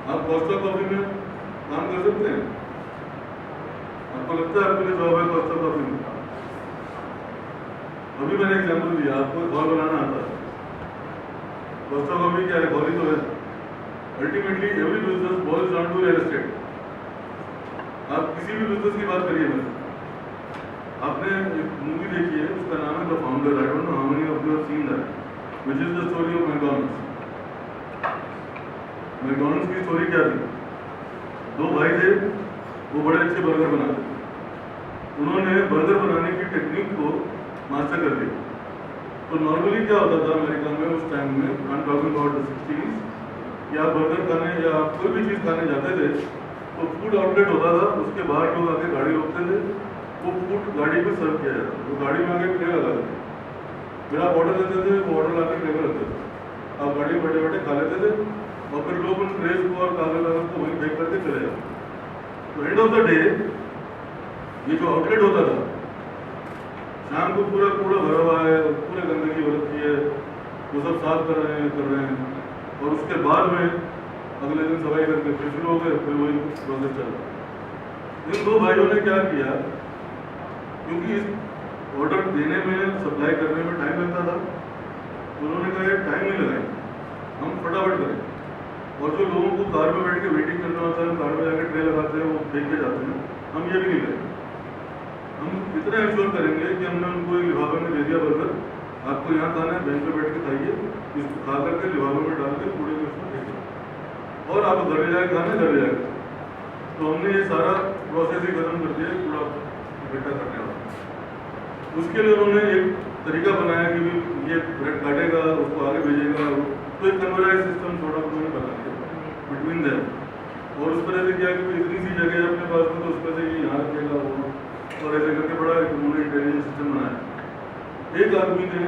आप कॉस्टा कॉफी में काम कर सकते हैं. आपको लगता है आपके लिए जॉब है कॉस्ट ऑफ कॉफी में? अभी मैंने एग्जाम्पल दिया, आपको हॉल बनाना आता है, कॉस्ट ऑफ कॉफी क्या है? हॉल ही तो है। Ultimately every business boils down to real estate. आप किसी भी बिजनेस की बात करिए, मैं आपने एक मूवी देखी है, उसका नाम है the founder. I don't know how many of you have seen that, which is the story of McDonald's. McDonald's की स्टोरी क्या थी? दो भाई थे, वो बड़े अच्छे बर्गर बनाते थे। उन्होंने बर्गर बनाने की टेक्निक को मास्टर कर दिया। तो नॉर्मली क्या होता था अमेरिका में उस टाइम में, आई am talking about the 60s, कि आप बर्गर खाने या आप कोई भी चीज़ खाने जाते थे तो फूड आउटलेट होता था, उसके बाहर लोग आके गाड़ी रोकते थे, वो फूड गाड़ी पे सर्व किया जाता था। तो गाड़ी में आके ट्रे लगा देते, फिर आप ऑर्डर देते थे, वो ऑर्डर लाके ट्रे में रखते थे, आप गाड़ी में बैठे बैठे खा लेते थे, और फिर लोग उन ट्रेस को और कागज कागज को वहीं फेंक करके चले जाते। तो एंड ऑफ द डे ये जो आउटलेट होता था, शाम को पूरा कूड़ा भरा हुआ है, पूरे गंदगी हो रखी है, वो सब साफ कर रहे हैं, और उसके बाद में अगले दिन सफाई करके फिर शुरू हो गए, फिर वही प्रोसेस चल रहा। इन दो भाइयों ने क्या किया, क्योंकि इस ऑर्डर देने में, सप्लाई करने में टाइम लगता था, तो उन्होंने कहा ये टाइम नहीं लगाएंगे, हम फटाफट करें। और जो लोगों को कार में बैठ के वेटिंग करना होता है, कार में जाकर ट्रे लगाते हैं, वो फेंक के जाते हैं, हम ये भी नहीं करेंगे। हम इतना इंश्योर करेंगे कि हमने उनको एक लिफाफे में दे दिया बर्गर, आपको यहाँ खाना है, बेंच पे बैठ के खाइए, इसको खा करके लिफाफे में डाल के कूड़े में उसको फेंक दिया, और आप घर ले जाए खाना, घर ले जाएगा। तो हमने ये सारा प्रोसेस ही खत्म कर दिया कूड़ा इकट्ठा करने वाला। उसके लिए उन्होंने एक तरीका बनाया कि भी ये ब्रेड काटेगा, उसको आगे भेजेगा, तो एक कन्वर्टाइज सिस्टम थोड़ा उन्होंने बना दिया बिटवीन देम। और उस तरह से क्या कि इतनी सी जगह है अपने पास में, तो उसमें से ये यहाँ रखेगा वो, और ऐसे करके बड़ा उन्होंने इंटेलिजेंस सिस्टम बनाया। एक आदमी ने,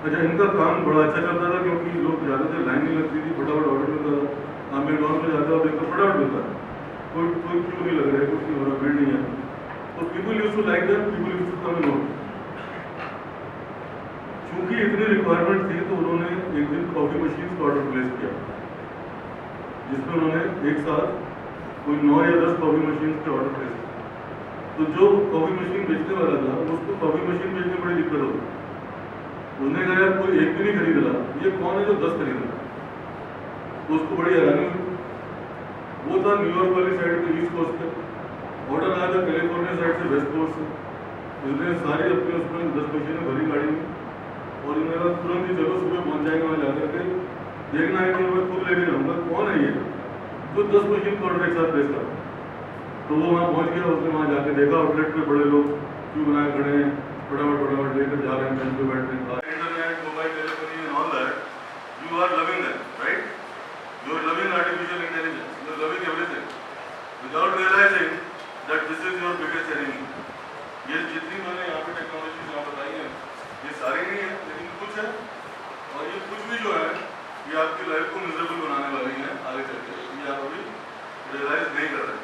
अच्छा इनका काम बड़ा अच्छा चलता था, क्योंकि लोग जाते थे, लाइन नहीं लगती थी, फटाफट ऑर्डर मिलता था। आप मैकडॉनल्ड्स में जाते हो देखो फटाफट मिलता है, कोई क्यों नहीं लग रहा है, कुछ नहीं हो रहा, भीड़ नहीं है। तो people used to like that, people used to come in order. चूंकि इतनी रिक्वायरमेंट थी, तो उन्होंने एक दिन कॉफी मशीन का ऑर्डर प्लेस किया, जिसमें उन्होंने एक साथ कोई 9 या 10 कॉफी मशीन के ऑर्डर प्लेस किया। तो जो कॉफी मशीन बेचने वाला था, उसको कॉफी मशीन बेचने में बड़ी दिक्कत होती। उसने कहा यार कोई एक भी नहीं खरीद रहा, ये कौन है जो 10 खरीद रहा? तो उसको बड़ी हैरानी हुई। वो था न्यूयॉर्क वाली साइड पे, ईस्ट कोस्ट पे, ऑर्डर आया था कैलिफोर्निया साइड से, वेस्ट कोस्ट से। उसने सारी अपने उसमें 10 मशीनें भरी गाड़ी में, और इन्होंने कहा तुरंत ही चलो सुबह पहुंच जाएंगे वहाँ जाकर के, देखना है कि मैं खुद लेके जाऊँगा कौन है ये जो 10 मशीन का ऑर्डर एक साथ प्लेस कर। तो वो वहाँ पहुँच गया, उसने वहाँ जाके देखा आउटलेट पे बड़े लोग क्यों बनाए खड़े हैं, फटाफट लेकर जा रहे हैं, बेंच पे बैठ रहे हैं। Internet, mobile, telephony and all that, you are loving that, right? You are loving artificial intelligence, you are loving everything without realising that this is your biggest enemy. ये जितनी मैंने यहाँ पे टेक्नोलॉजी यहाँ बताई है, ये सारी नहीं है, लेकिन कुछ है, और ये कुछ भी जो है, ये आपकी लाइफ को मिजरेबल बनाने वाली है आगे चल के, ये आप अभी रियलाइज नहीं कर रहे।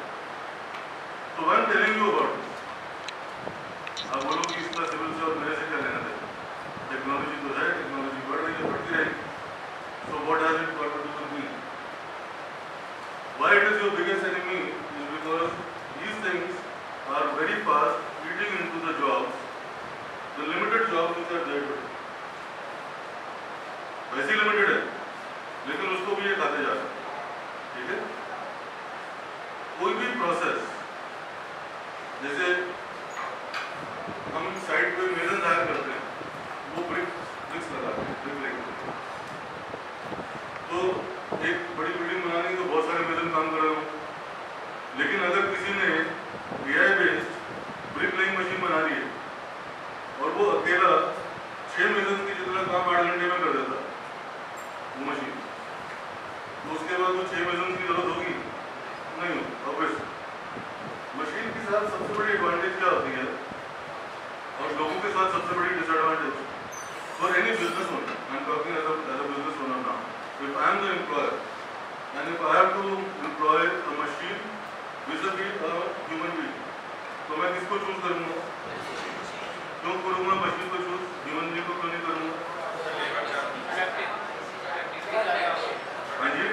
तो I am telling you about, आप बोलो कि इसका सिविल से और मेरे से क्या लेना देना? टेक्नोलॉजी तो है, टेक्नोलॉजी बढ़ रही है, बढ़ती रहेगी। So what has it got to do with me? Why it is your biggest enemy is because these things are very fast eating into the jobs, the limited jobs which are there today. वैसे limited है, लेकिन उसको भी ये खाते जा रहे हैं, ठीक है? कोई भी प्रोसेस, जैसे हम साइड पे मेजन तैयार करते हैं, वो ब्रिक्स लगाते हैं, ब्रिक लेकर। तो एक बड़ी बिल्डिंग बनानी तो बहुत सारे मेजन काम कर रहे हो, लेकिन अगर किसी ने AI based brick laying machine बना दी है, और वो अकेला 6 मेजन की जितना काम 8 घंटे में कर देता वो मशीन, तो उसके बाद वो 6 मेजन की जरूरत होगी नहीं? ऑब्वियस। मशीन के साथ सबसे बड़ी एडवांटेज क्या होती है, और लोगों के साथ सबसे बड़ी disadvantage for any business owner, I am talking as a business owner now, if I am the employer and if I have to employ a machine vis-a-vis a human being, तो मैं किसको चूज करूंगा? क्यों करूंगा machine को choose, human being को क्यों नहीं करूंगा? हाँ जी,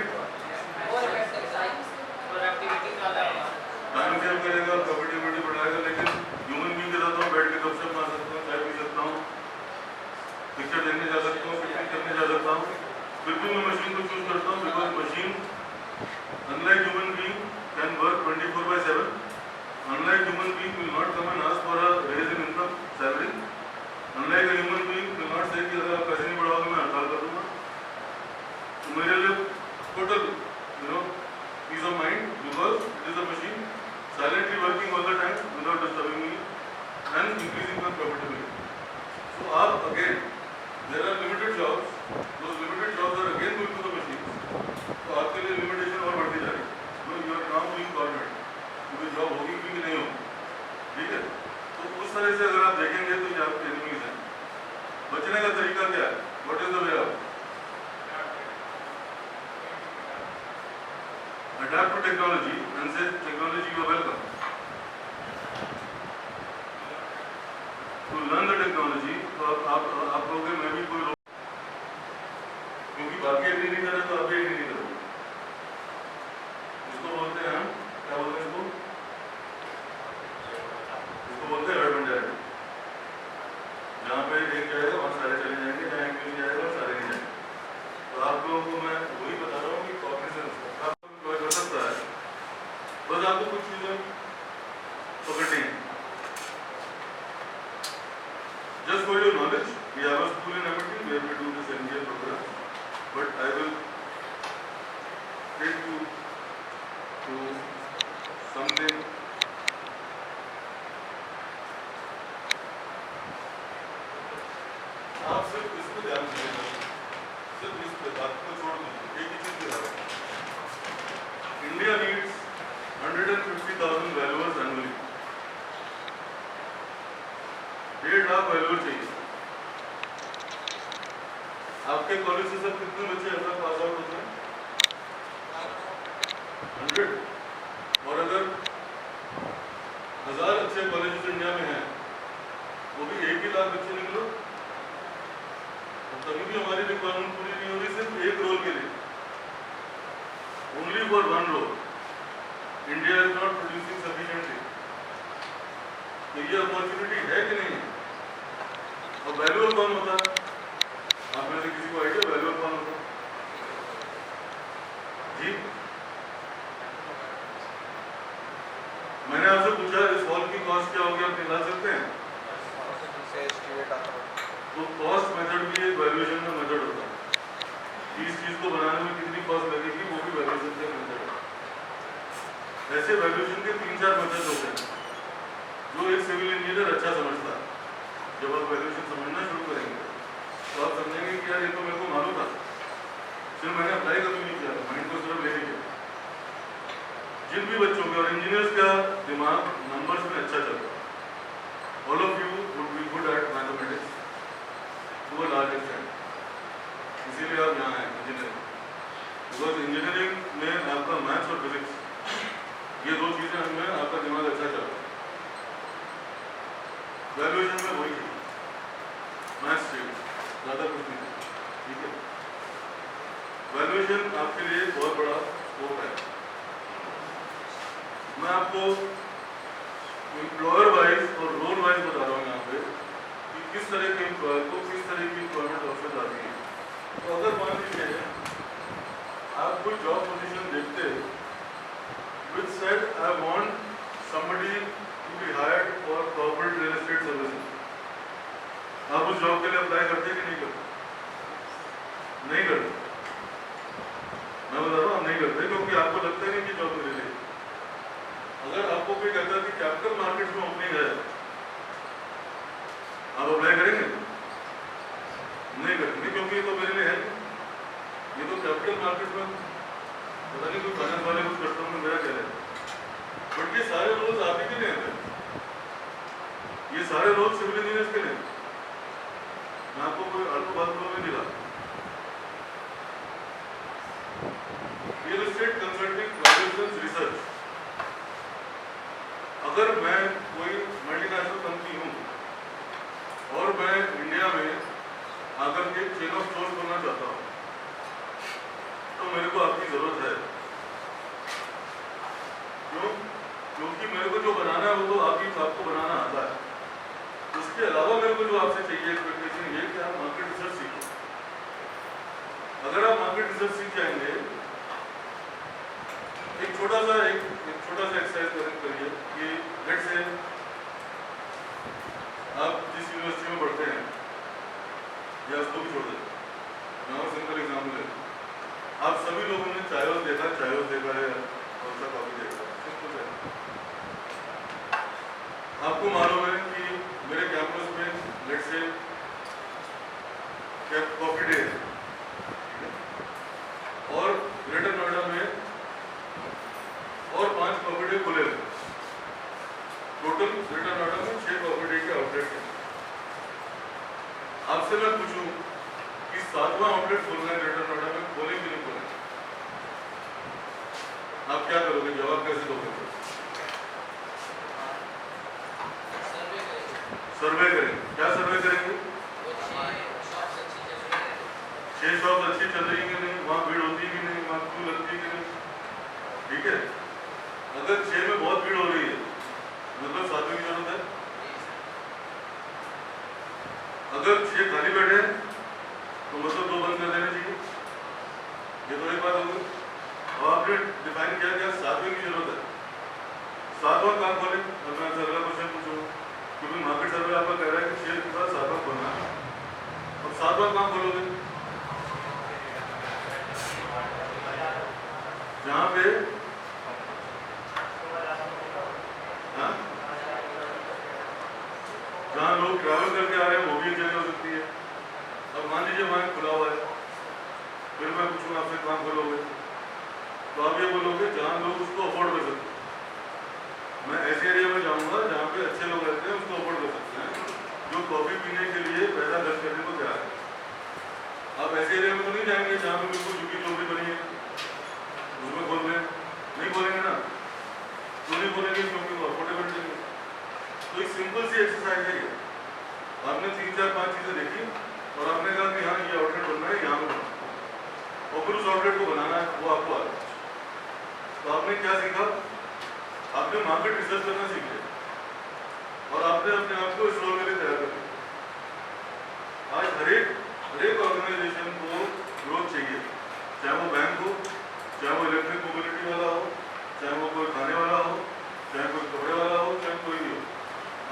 human being will not come and ask for a raise in income, salary. Unlike a human being will not say कि अगर आप पैसे नहीं बढ़ाओगे मैं हड़ताल कर दूँगा. तो मेरे लिए total, peace of mind because it is a machine silently working all the time without disturbing me and increasing my profitability. So आप again, there are limited jobs. Those limited jobs are again going to the machines. तो आपके लिए limitation और बढ़ती जा रही है. You are now doing government. क्योंकि जॉब होगी भी कि नहीं होगी, ठीक है. तो उस तरह से अगर आप देखेंगे तो ये आपके एनिमीज हैं. बचने का तरीका क्या है? What is the way out? Adapt to technology and say technology you are welcome. To learn the technology, तो आप कहोगे मैं भी कोई लोग, क्योंकि बाकी एग्री नहीं कर रहे तो आप भी एग्री नहीं करोगे. इसको बोलते हैं, क्या बोलते हैं इसको? इसको बोलते हैं हर्ड मेंटालिटी. जहाँ पे एक जाएगा वहाँ सारे चले जाएंगे, जहाँ एक नहीं जाएगा वहाँ सारे नहीं जाएंगे. तो आप लोगों को मैं वही बता रहा हूँ कि कॉग्निजेंस आप एंजॉय कर सकता है, बस आपको कुछ चीज़ें पकड़नी है. Just for your knowledge, we have a school in Amity where we do this MBA program, but I will take you to something. आप सिर्फ इस पर ध्यान दीजिएगा, सिर्फ इस पर बात को छोड़ दीजिए. एक ही चीज़ पे ध्यान. India needs 150,000 valuers annually. 1.5 lakh valuer चाहिए. आपके कॉलेज से सब कितने बच्चे ऐसा पास आउट होते हैं? 100. और अगर 1000 अच्छे कॉलेजेस इंडिया में हैं, वो भी 1 ही लाख बच्चे निकलो, तभी भी हमारी रिक्वायरमेंट पूरी नहीं हो रही. सिर्फ एक रोल के लिए, only for one role, India is not producing sufficiently. तो ये अपॉर्चुनिटी है कि नहीं? और वैल्यूअर कौन होता है? आप में से किसी को आइडिया वैल्यूअर कौन होता है? जी, मैंने आपसे पूछा इस हॉल की कॉस्ट क्या होगी, आप निकाल सकते हैं? तो कॉस्ट मेथड भी एक वैल्यूएशन का मेथड होता है. इस चीज को बनाने में कितनी कॉस्ट लगेगी वो भी वैल्यूएशन का मेथड है. ऐसे वैल्यूएशन के 3-4 मेथड होते हैं जो एक सिविल इंजीनियर अच्छा समझता है. जब आप वैल्यूएशन समझना शुरू करेंगे तो आप समझेंगे कि यार ये तो मेरे को मालूम था, सिर्फ मैंने अप्लाई कभी नहीं किया, माइंड को सिर्फ ले लिया. जिन भी बच्चों के और इंजीनियर्स का दिमाग नंबर्स में अच्छा चलता है, all of you would be good at mathematics to a large extent. इसीलिए आप यहाँ हैं इंजीनियरिंग, बिकॉज इंजीनियरिंग में आपका मैथ्स और फिजिक्स, ये दो चीज़ें हमें आपका दिमाग अच्छा चलता है. वैल्यूएशन में वही थी, मैथ्स चाहिए, ज़्यादा कुछ नहीं. ठीक है, वैल्यूएशन आपके लिए बहुत बड़ा स्कोप है. मैं आपको एम्प्लॉयर वाइज और रोल वाइज बता रहा हूँ यहाँ पे कि किस तरह के एम्प्लॉयर को किस तरह की एम्प्लॉयमेंट ऑफर आती है. तो अगर मान लीजिए आप कोई जॉब पोजीशन देखते which said I want somebody to be hired for corporate real estate services, आप उस जॉब के लिए अप्लाई करते कि नहीं करते? नहीं करते. मैं बता रहा हूँ आप नहीं करते क्योंकि आपको लगता नहीं कि जॉब मिले. अगर आपको कोई कहता है कि कैपिटल मार्केट में ओपनिंग है, आप अप्लाई करेंगे? नहीं करेंगे, क्योंकि ये तो मेरे लिए है, ये तो कैपिटल मार्केट में पता नहीं कोई फाइनेंस वाले कुछ करता हूँ मेरा कह रहे हैं. बट ये सारे रोल्स आप ही के लिए हैं, ये सारे रोल्स सिविल इंजीनियर्स के लिए. मैं आपको कोई अल्प बात में दिला. Real estate consulting valuation research, अगर मैं कोई मल्टीनेशनल कंपनी हूँ और मैं इंडिया में आकर के चेन ऑफ स्टोर्स बनना चाहता हूँ, तो मेरे को आपकी जरूरत है. क्यों? क्योंकि मेरे को जो बनाना है वो तो आपको बनाना आता है. उसके अलावा मेरे को जो आपसे चाहिए एक्सपेक्टेशन ये कि आप मार्केट रिसर्च सीखो. अगर आप मार्केट रिसर्च सीख जाएंगे, एक छोटा सा एक्सरसाइज करिए कि लेट्स से कॉफी डे खुले हैं। टोटल ग्रेटर नोएडा में 6 कॉफी डे के आउटलेट हैं। आपसे मैं पूछूं कि 7वां आउटलेट खोलना है ग्रेटर नोएडा में, खोले कि नहीं खोले? आप क्या करोगे, जवाब कैसे दोगे? सर्वे करेंगे। क्या सर्वे करेंगे? 6 शॉप अच्छी चल रही कि नहीं, वहाँ भीड़ होती कि नहीं, वहाँ क्यों लगती कि नहीं, ठीक है। अगर 6 में बहुत भीड़ हो रही है मतलब 7वें की जरूरत है। अगर 6 खाली बैठे हैं तो मतलब 2 बंद कर देने चाहिए। ये तो एक बात होगी। और आपने डिफाइन किया क्या 7वें की जरूरत है। 7वां काम खोले। अब मैं अगला क्वेश्चन पूछूंगा, क्योंकि मार्केट सर्वे आपका कह रहा है कि 6 के बाद 7वां खोलना है। अब 7वां काम खोलोगे जहाँ पे जहाँ लोग ट्रैवल करके आ रहे हैं वो भी एक जगह हो सकती है। अब मान लीजिए वहाँ खुला हुआ है, फिर मैं पूछूंगा आपसे कहाँ खोलोगे, तो आप ये बोलोगे जहाँ लोग उसको अफोर्ड कर सकते हैं। मैं ऐसे एरिया में जाऊँगा जहाँ पे अच्छे लोग रहते हैं, उसको अफोर्ड कर सकते हैं, जो कॉफ़ी पीने के लिए पैसा खर्च करने को तैयार है। आप ऐसे एरिया में तो नहीं जाएंगे जहाँ पे बिल्कुल झुकी झोपड़ी बनी है, उसमें खोल रहे नहीं बोलेंगे ना, तो नहीं बोलेंगे क्योंकि वो अफोर्डेबल नहीं है। तो एक सिंपल सी एक्सरसाइज है ये। आपने 3, 4, 5 चीजें देखी और आपने कहा कि हाँ ये आउटलेट बनना है, यहाँ पे और फिर उस आउटलेट को बनाना है, वो आपको आता है। तो आपने क्या सीखा? आपने मार्केट रिसर्च करना सीख लिया और आपने अपने आप को इस रोल के लिए तैयार कर लिया। आज हर एक ऑर्गेनाइजेशन को ग्रोथ चाहिए, चाहे वो बैंक हो, चाहे वो इलेक्ट्रिक मोबिलिटी वाला हो, चाहे वो कोई खाने वाला हो, चाहे कोई कपड़े वाला हो, चाहे कोई भी हो।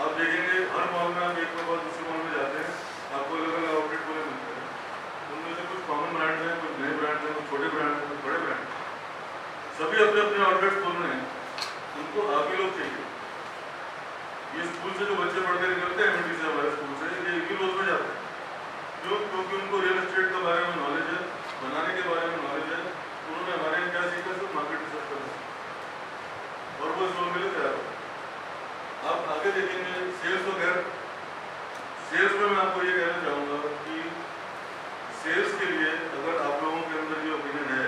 आप देखेंगे हर मॉल में आप एक के बाद दूसरे मॉल में जाते हैं, आपको अलग अलग आउटलेट पूरे मिलते हैं। उनमें से कुछ कॉमन ब्रांड हैं, कुछ नए ब्रांड हैं, कुछ छोटे ब्रांड हैं, कुछ बड़े ब्रांड हैं। सभी अपने अपने आउटलेट खोल रहे हैं। उनको आगे लोग चाहिए। ये स्कूल से जो बच्चे पढ़ के निकलते हैं एमटी से, हमारे स्कूल से, ये इन्हीं रोज में जाते हैं। क्यों? क्योंकि उनको रियल एस्टेट के बारे में नॉलेज है, बनाने के बारे में नॉलेज है। उन्होंने हमारे यहाँ क्या सीखा? सिर्फ मार्केट रिसर्च करना और वो इस रोल के लिए तैयार हो। आप आगे देखेंगे सेल्स वगैरह। सेल्स में मैं आपको ये कहना चाहूँगा कि सेल्स के लिए अगर आप लोगों के अंदर ये ओपिनियन है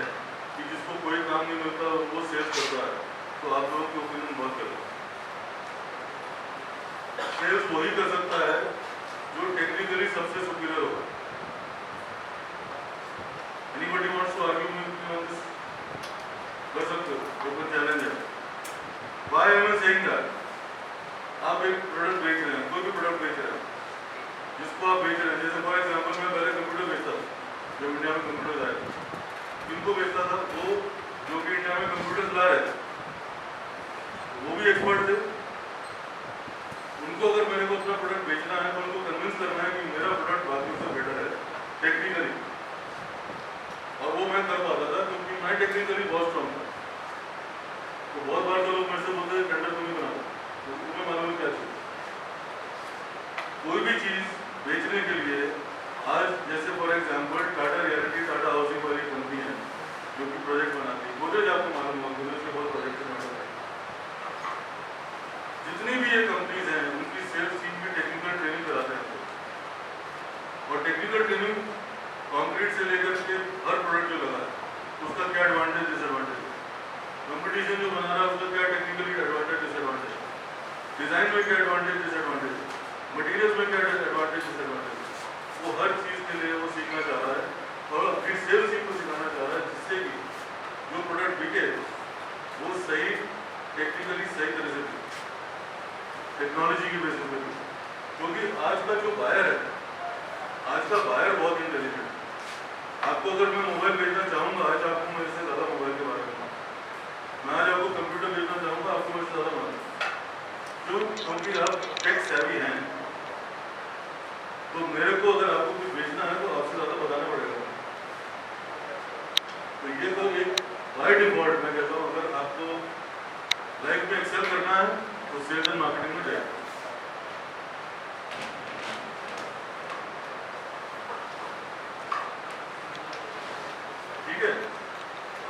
कि जिसको कोई काम नहीं मिलता वो सेल्स करता है, तो आप लोगों की ओपिनियन बहुत गलत है। सेल्स वही कर सकता है जो टेक्निकली सबसे सुपीरियर होगा। Anybody wants to argue with me on this? कर सकते हो, ओपन चैलेंज है। Why am I saying that? आप एक प्रोडक्ट बेच रहे हैं, कोई भी प्रोडक्ट बेच रहे हैं, जिसको आप बेच रहे हैं, जैसे फॉर एग्जांपल मैं पहले कंप्यूटर बेचता था, जब इंडिया में कंप्यूटर आए थे। किनको बेचता था? वो जो कि इंडिया में कंप्यूटर ला रहे थे, वो भी एक्सपर्ट थे। उनको अगर मेरे को अपना प्रोडक्ट बेचना है तो उनको कन्विंस करना है कि मेरा प्रोडक्ट बाकियों से बेटर है टेक्निकली, और वो मैं कर पाता था क्योंकि मैं टेक्निकली बहुत स्ट्रॉन्ग था। तो बहुत बार तो लोग मेरे से बोलते हैं टेंडर क्यों नहीं बनाओ, तो तुम्हें मालूम क्या चाहिए। कोई भी चीज़ बेचने के लिए आज जैसे for example Tata realty, Tata housing वाली कंपनी है जो कि प्रोजेक्ट बनाती है। गोदरेज आपको मालूम होगा, गोदरेज के बहुत प्रोजेक्ट बनाते हैं। जितनी भी ये कंपनीज हैं उनकी सेल्स टीम की टेक्निकल ट्रेनिंग कराते हैं, और टेक्निकल ट्रेनिंग कॉन्क्रीट से लेकर के हर प्रोडक्ट जो लगा है उसका क्या एडवांटेज डिसएडवांटेज है, कंपटीशन जो बना रहा है उसका क्या टेक्निकली एडवांटेज डिसएडवांटेज, डिजाइन में क्या एडवांटेज डिसएडवांटेज, मटेरियल्स में क्या एडवांटेज डिसएडवांटेज, वो हर चीज़ के लिए वो सीखना चाह रहा है और अपनी सेल्स टीम को सिखाना चाह रहा है, जिससे कि जो प्रोडक्ट बिके वो सही टेक्निकली सही तरह से बिके, टेक्नोलॉजी की बेसिस पे बिके। क्योंकि आज का जो बायर है, आज का बायर बहुत इंटेलिजेंट है। आपको अगर मैं मोबाइल बेचना चाहूँगा आज, आपको मेरे से ज़्यादा मोबाइल के बारे में, मैं आज आपको कंप्यूटर बेचना चाहूँगा, आपको मेरे से ज़्यादा मालूम। क्यों? क्योंकि आप टेक सेवी हैं, तो मेरे को अगर आपको कुछ बेचना है तो आपसे ज़्यादा बताना पड़ेगा। तो ये तो एक बाय डिफॉल्ट मैं कहता हूँ, अगर आपको लाइफ में एक्सेल करना है तो सेल्स एंड मार्केटिंग में जाए। ठीक है,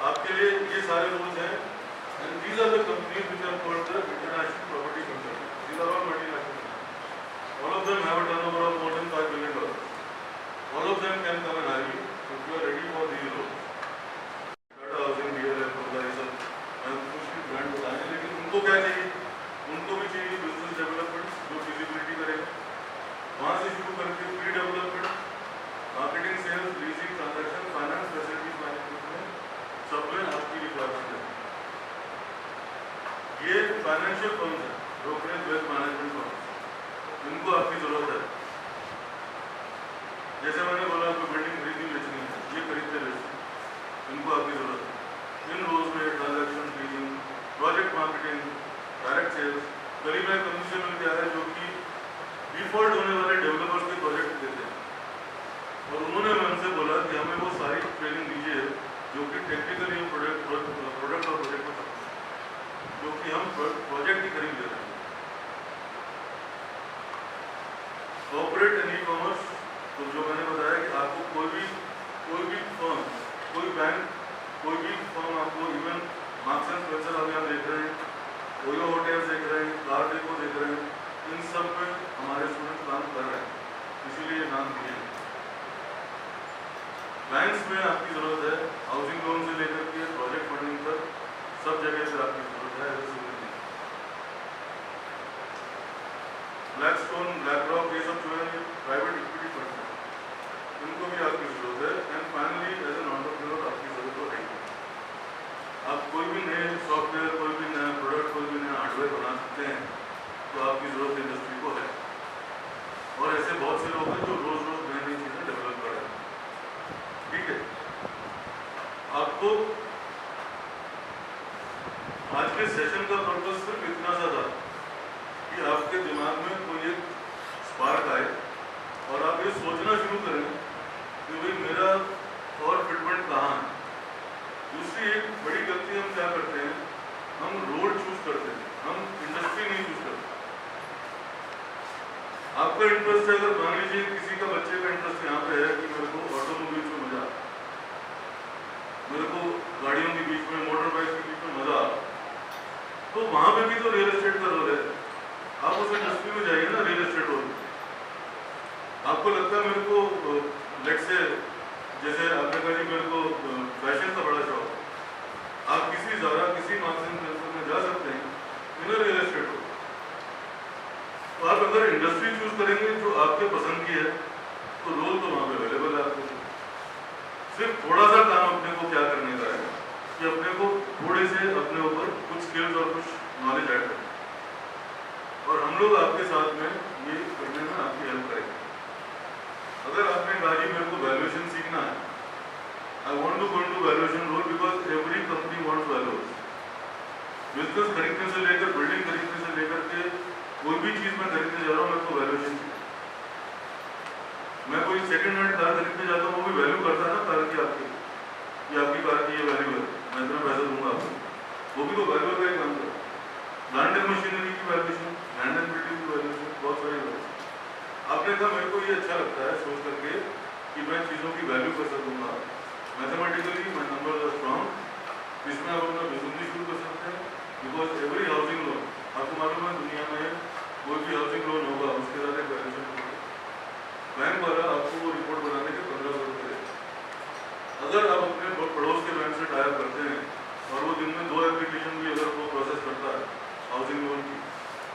आपके लिए ये सारे रूल्स हैं, and these are the company companies which are called the international property consultants. These are all multinational. All of them have a turnover of more than $5 billion. All of them can come and hire you if you are ready for these roles. Tata housing, DLF, ये सब मैं कुछ भी brand बताएंगे, लेकिन उनको क्या चाहिए? उनको भी चाहिए बिजनेस डेवलपमेंट जो फिजिबिलिटी करेगा, वहाँ से शुरू करके pre development, marketing, sales, leasing, transaction, finance, facilities management में सब में आपकी रिक्वायरमेंट है। ये फाइनेंशियल फर्म्स है, ब्रोकरेज, वेल्थ मैनेजमेंट फर्म्स, इनको आपकी जरूरत है। जैसे मैंने बोला आपको बिल्डिंग खरीदनी बेचनी है, ये खरीदते बेचते, इनको आपकी जरूरत है। इन रोल्स में transaction, leasing, project marketing, direct sales, करीब एक कंपनी से मिल गया है जो कि डिफॉल्ट होने वाले डेवलपर्स के प्रोजेक्ट देते हैं, और उन्होंने हमसे बोला कि हमें वो सारी ट्रेनिंग दीजिए जो कि टेक्निकली प्रोडक्ट और प्रोजेक्ट में जो कि हम प्रोजेक्ट ही खरीद लेते हैं। कॉर्पोरेट एंड ई कॉमर्स, तो जो मैंने बताया कि आपको कोई भी फर्म, कोई बैंक, कोई भी फर्म आपको, इवन मार्क्स एंड स्पेंसर अभी आप देख रहे हैं, ओयो होटल्स देख रहे हैं, कार डेको देख रहे हैं, इन सब में हमारे स्टूडेंट काम कर रहे हैं, इसीलिए नाम दिए हैं। बैंक्स में आपकी ज़रूरत है, हाउसिंग लोन से लेकर के प्रोजेक्ट फंडिंग तक सब जगह से आपकी ज़रूरत है। ब्लैकस्टोन, ब्लैकरॉक, ये सब जो है प्राइवेट इक्विटी फंड है, इनको भी आपकी ज़रूरत है। And finally as an entrepreneur आपकी ज़रूरत तो है। आप कोई भी नए सॉफ्टवेयर, कोई भी नया प्रोडक्ट, कोई भी नया हार्डवेयर बना सकते हैं, तो आपकी ज़रूरत इंडस्ट्री को है। और ऐसे बहुत से लोग हैं जो रोज़ रोज़ नई नई चीज़ें डेवलप कर रहे हैं। ठीक है, आपको आज के सेशन का पर्पस सिर्फ इतना सा था कि आपके दिमाग में कोई एक स्पार्क आए और आप ये सोचना शुरू करें कि भाई मेरा और फिटमेंट कहाँ है। दूसरी एक बड़ी गलती हम क्या करते हैं, हम रोड चूज करते हैं, हम इंडस्ट्री नहीं चूज करते। आपका इंटरेस्ट है, अगर मान लीजिए किसी का बच्चे का इंटरेस्ट यहाँ पे है कि मेरे को ऑटोमोबाइल में मजा, मेरे को गाड़ियों के बीच में, मोटर बाइक के बीच में मजा, तो वहां पे भी तो रियल एस्टेट का रोल है। आप उस इंडस्ट्री में जाइए ना, रियल एस्टेट रोल। आपको लगता है मेरे को लेट से, जैसे आपने कहा जी मेरे को फैशन का बड़ा शौक, आप किसी ज़ारा, किसी मार्क्स एंड स्पेंसर में जा सकते हैं, इन्हें रियल एस्टेट हो। तो आप अगर इंडस्ट्री चूज करेंगे जो आपके पसंद की है, तो रोल तो वहाँ पे अवेलेबल है आपको। सिर्फ थोड़ा सा काम अपने को क्या करने का है कि अपने को थोड़े से अपने ऊपर कुछ स्किल्स और कुछ नॉलेज ऐड करें, और हम लोग आपके साथ में ये करने में आपकी हेल्प करेंगे। अगर आपने कहा जी मेरे को वैल्यूएशन सीखना है, I want to go into valuation role because every company wants values. Business खरीदने से लेकर, बिल्डिंग खरीदने से लेकर के कोई भी चीज मैं खरीदने जा रहा हूँ, मेरे को वैल्यूएशन सीखना। मैं कोई सेकंड हैंड कार खरीदने जाता हूँ, वो भी वैल्यू करता है ना कार की, आपकी कार की ये वैल्यू है, मैं इतना पैसा दूंगा आपको, वो भी तो वैल्यू का ही काम करता है। प्लांट एंड मशीनरी की वैल्यूएशन, लैंड एंड बिल्डिंग की वैल्यूएशन, बहुत सारी वैल्यूएशन। आपने कहा मेरे को ये अच्छा लगता है सोच करके कि मैं चीज़ों की वैल्यू कर सकूँगा, mathematically my numbers are strong, इसमें आप अपना बिजनेस शुरू कर सकते हैं। बिकॉज एवरी हाउसिंग लोन, आपको मालूम है दुनिया में कोई भी हाउसिंग लोन होगा उसके साथ एक वैल्यूएशन होगा। बैंक वाला आपको वो रिपोर्ट बनाने के 1500 रुपये देगा। अगर आप अपने पड़ोस के बैंक से टाइप करते हैं और वो दिन में 2 एप्लीकेशन भी अगर वो प्रोसेस करता है हाउसिंग लोन की,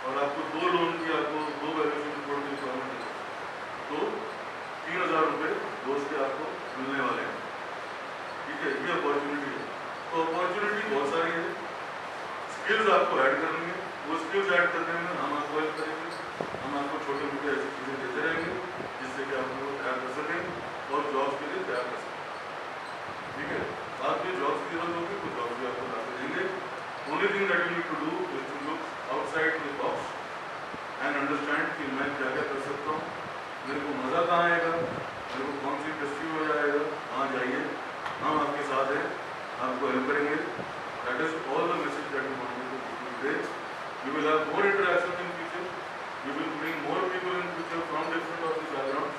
और आपको 2 लोन की, आपको 2 वैल्यूएशन रिपोर्ट की रिक्वायरमेंट है, तो 3000 रुपये रोज के आपको मिलने वाले हैं। ठीक है, ये अपॉर्चुनिटी है। तो अपॉर्चुनिटी बहुत सारी है, स्किल्स आपको ऐड करनी है, वो स्किल्स ऐड करने में हम आपको हेल्प करेंगे। हम आपको छोटे मोटे ऐसी चीज़ें देते रहेंगे जिससे कि आप लोग तैयार कर सकें और जॉब्स के लिए तैयार कर सकें। ठीक है, आपके जॉब्स की जरूरत होगी तो जॉब्स भी आपको ला के देंगे। Only thing that you need to do is to look outside the box and understand कि मैं क्या क्या कर सकता हूँ, मेरे को मज़ा कहाँ आएगा, मेरे को कौन सी इंडस्ट्री हो जाएगा, वहाँ जाइए, हम आपके साथ हैं, आपको हेल्प करेंगे। That is all the message that we wanted to give today. You will have more interaction in future, you will bring more people in future from different of the backgrounds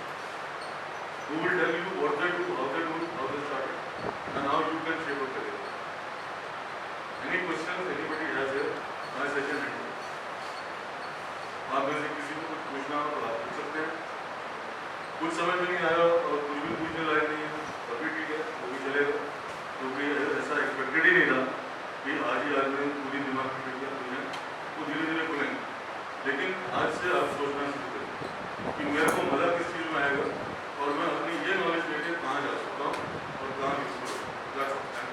who will tell you what they do, how they do it, how they started, and how you can shape a career. Any questions anybody has here? आज से आप सोचना शुरू करें कि मेरे को मज़ा किस चीज़ में आएगा और मैं अपनी ये नॉलेज लेके कहाँ जा सकता हूँ और कहाँ यूज़फुल जा सकता हूँ।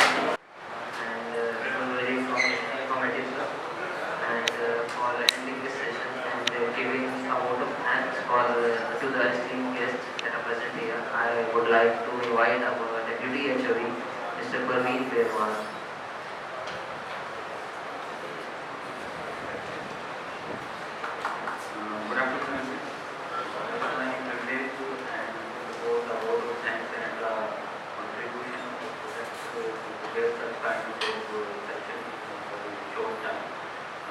And it was very informative, sir. And for ending this session and giving a vote of thanks to the esteemed guests that are present here, I would like to invite our Deputy HOD, Mr. Parveen Perwal. Good afternoon. It's my privilege to and support the vote of thanks and contribution of the students to give such kind of session for a short time.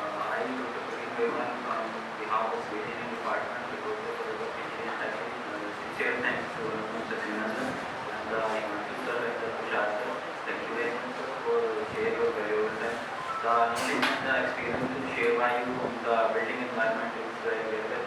I, Dr. Praveen Devan, on behalf of Engineering Department, the Dr. College of Engineering Studies, sincere thanks to Mr. Sinha sir and the Himanshu sir and the Tushar sir. Thank you very much sir for sharing your valuable time. The knowledge and the experience to share by you on the building environment is very, very